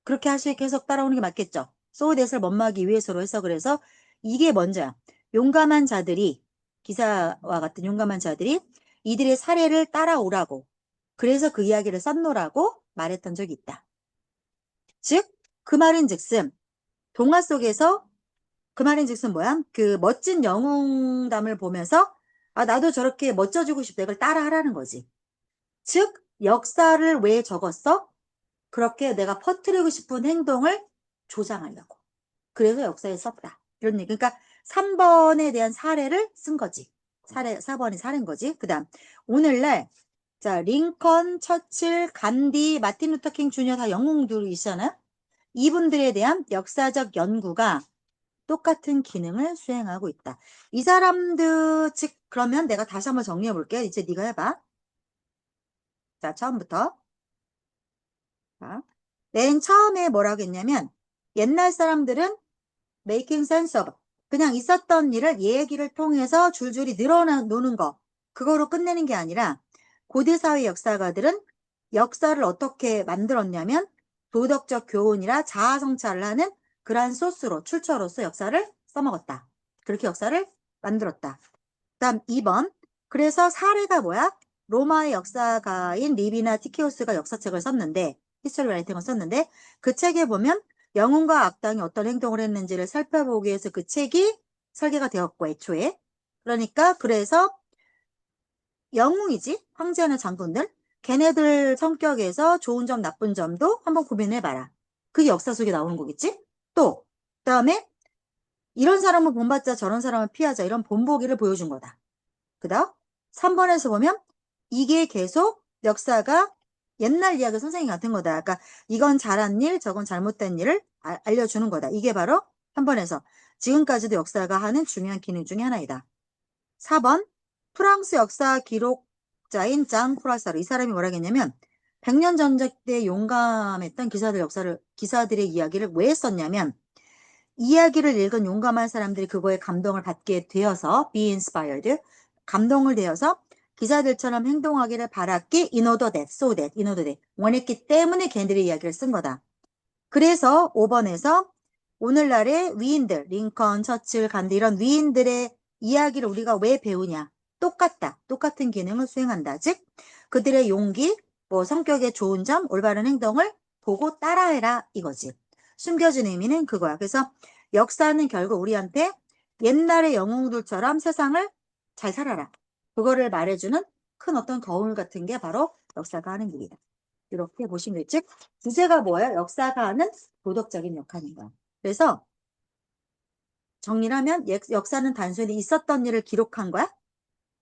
그렇게 하시 계속 따라오는 게 맞겠죠. so that을 뭐뭐하기 위해서로 해석을 해서 이게 먼저야. 용감한 자들이 기사와 같은 용감한 자들이 이들의 사례를 따라오라고 그래서 그 이야기를 썼노라고 말했던 적이 있다. 즉, 그 말인즉슨 동화 속에서 그 말인즉슨 뭐야? 그 멋진 영웅담을 보면서 아 나도 저렇게 멋져지고 싶다 이걸 따라하라는 거지. 즉, 역사를 왜 적었어? 그렇게 내가 퍼뜨리고 싶은 행동을 조장하려고. 그래서 역사에 썼다. 이런 얘기. 그러니까 3번에 대한 사례를 쓴 거지. 4번이 사례인 거지. 그 다음 오늘날 자, 링컨, 처칠, 간디, 마틴 루터킹 주니어 다 영웅들이시잖아요. 이분들에 대한 역사적 연구가 똑같은 기능을 수행하고 있다. 이 사람들, 즉, 그러면 내가 다시 한번 정리해 볼게. 이제 네가 해봐. 자, 처음부터. 자, 맨 처음에 뭐라고 했냐면, 옛날 사람들은 making sense of, 그냥 있었던 일을 얘기를 통해서 줄줄이 늘어놓는 거, 그거로 끝내는 게 아니라, 고대사회 역사가들은 역사를 어떻게 만들었냐면 도덕적 교훈이라 자아 성찰을 하는 그러한 소스로 출처로서 역사를 써먹었다. 그렇게 역사를 만들었다. 그다음 2번. 그래서 사례가 뭐야? 로마의 역사가인 리비나 티키오스가 역사책을 썼는데 히스토리 라이팅을 썼는데 그 책에 보면 영웅과 악당이 어떤 행동을 했는지를 살펴보기 위해서 그 책이 설계가 되었고 애초에 그러니까 그래서 영웅이지 황제나 장군들 걔네들 성격에서 좋은 점, 나쁜 점도 한번 구별해봐라. 그게 역사 속에 나오는 거겠지? 또, 그다음에 이런 사람은 본받자 저런 사람은 피하자 이런 본보기를 보여준 거다. 그 다음 3번에서 보면 이게 계속 역사가 옛날 이야기 선생님 같은 거다. 그러니까 이건 잘한 일, 저건 잘못된 일을 알려주는 거다. 이게 바로 3번에서 지금까지도 역사가 하는 중요한 기능 중에 하나이다. 4번 프랑스 역사 기록자인 장 프라사르 이 사람이 뭐라 했냐면 100년 전쟁 때 용감했던 기사들의 이야기를 왜 썼냐면 이야기를 읽은 용감한 사람들이 그거에 감동을 받게 되어서 be inspired 감동을 되어서 기자들처럼 행동하기를 바랐기 in order that, so that, in order that 원했기 때문에 걔네들의 이야기를 쓴 거다. 그래서 5번에서 오늘날의 위인들 링컨, 처칠, 간디 이런 위인들의 이야기를 우리가 왜 배우냐 똑같다. 똑같은 기능을 수행한다. 즉 그들의 용기, 뭐 성격의 좋은 점, 올바른 행동을 보고 따라해라 이거지. 숨겨진 의미는 그거야. 그래서 역사는 결국 우리한테 옛날의 영웅들처럼 세상을 잘 살아라. 그거를 말해주는 큰 어떤 거울 같은 게 바로 역사가 하는 일이다. 이렇게 보시면 될 즉, 주제가 뭐예요? 역사가 하는 도덕적인 역할인 거야. 그래서 정리를 하면 역사는 단순히 있었던 일을 기록한 거야?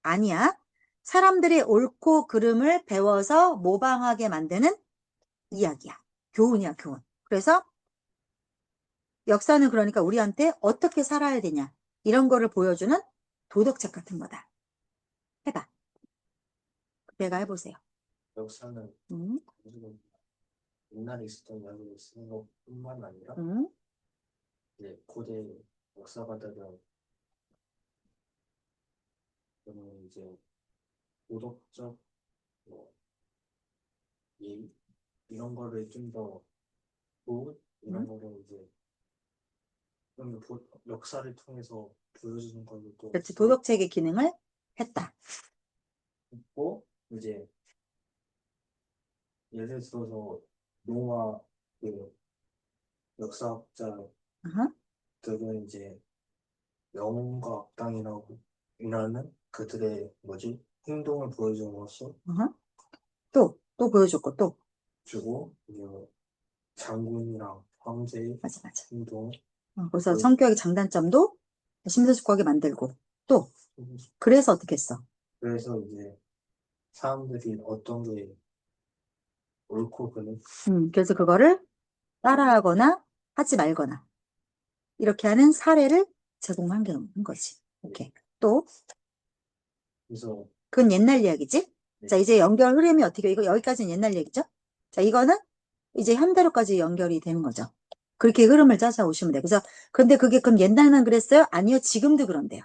아니야. 사람들의 옳고 그름을 배워서 모방하게 만드는 이야기야. 교훈이야, 교훈. 그래서 역사는 그러니까 우리한테 어떻게 살아야 되냐 이런 거를 보여주는 도덕책 같은 거다. 해봐. 내가 해보세요. 역사는 음, 단순히 옛날에 있었던 이야기를 쓰는 것뿐만 아니라 음, 이제 고대 역사가들은 이제 도덕적 뭐 예의 이런 거를 좀 더 좋은 이런 거를 이제 좀 역사를 통해서 보여주는 걸로 또 그렇지. 도덕책의 기능을 했다. 있고 이제 예를 들어서 노아 그 역사학자들은 어허, 이제 영웅과 악당이라고 이라는 그들의 뭐지 행동을 보여줌으로써 어허. 또 보여줬고 또. 주고 이제 장군이랑 황제의 맞아, 맞아. 행동 그래서 성격의 장단점도 심사숙고하게 만들고 또 그래서 어떻게 했어? 그래서 이제 사람들이 어떤 게 옳고 그름 그래서 그거를 따라하거나 하지 말거나 이렇게 하는 사례를 제공한 거지. 오케이. 또 그래서 그건 옛날 이야기지? 자, 이제 연결 흐름이 어떻게, 이거 여기까지는 옛날 얘기죠? 자, 이거는 이제 현대로까지 연결이 되는 거죠. 그렇게 흐름을 찾아오시면 돼요. 그래서, 근데 그게 그럼 옛날만 그랬어요? 아니요, 지금도 그런데요.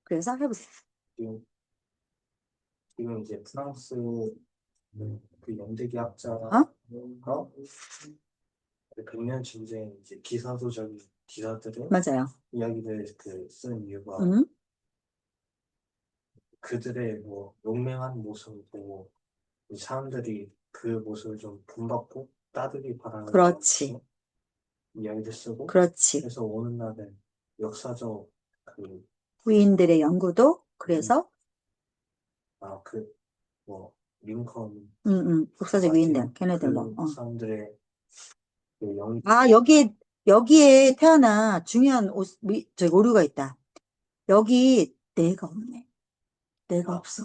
그래서 해보세요. 지금, 지금 이제 프랑스 그 연대기 학자가 어? 100년 전쟁 이제 기사도적인 기사들의 맞아요. 이야기를 쓴 이유가 음, 그들의 뭐 용맹한 모습을 보고 사람들이 그 모습을 좀 본받고 따르기 바라는 그렇지. 마음으로 이야기를 쓰고 그렇지. 그래서 오늘날은 역사적 그 위인들의 연구도 그래서, 뭐 링컨 국사적 위인들, 걔네들 뭐, 그 사람들의 그 아, 여기에 태어나 중요한 오류가 있다. 여기 내가 없네. 내가 없어.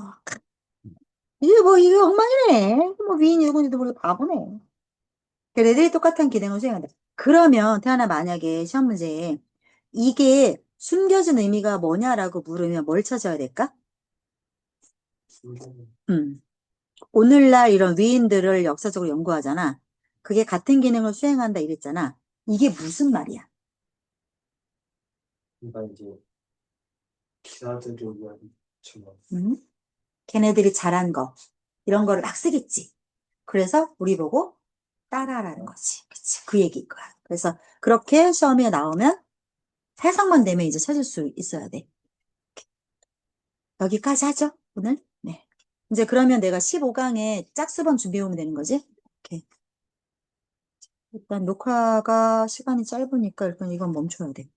이게 엉망이네. 뭐 위인이 누군지도 모르고 바보네. 걔네들이 똑같은 기능을 수행한다. 그러면 태어나 만약에 시험 문제에 이게 숨겨진 의미가 뭐냐라고 물으면 뭘 찾아야 될까? 음. 오늘날 이런 위인들을 역사적으로 연구하잖아. 그게 같은 기능을 수행한다 이랬잖아. 이게 무슨 말이야? 그러니까 이제 기사들을 위한 정말 음? 걔네들이 잘한 거 이런 거를 막 쓰겠지. 그래서 우리 보고 따라하라는 거지. 그치? 그 얘기일 거야. 그래서 그렇게 시험에 나오면 해석만 되면 이제 찾을 수 있어야 돼. 여기까지 하죠, 오늘? 네. 이제 그러면 내가 15강에 짝수번 준비해오면 되는 거지? 오케이. 일단 녹화가 시간이 짧으니까 일단 이건 멈춰야 돼.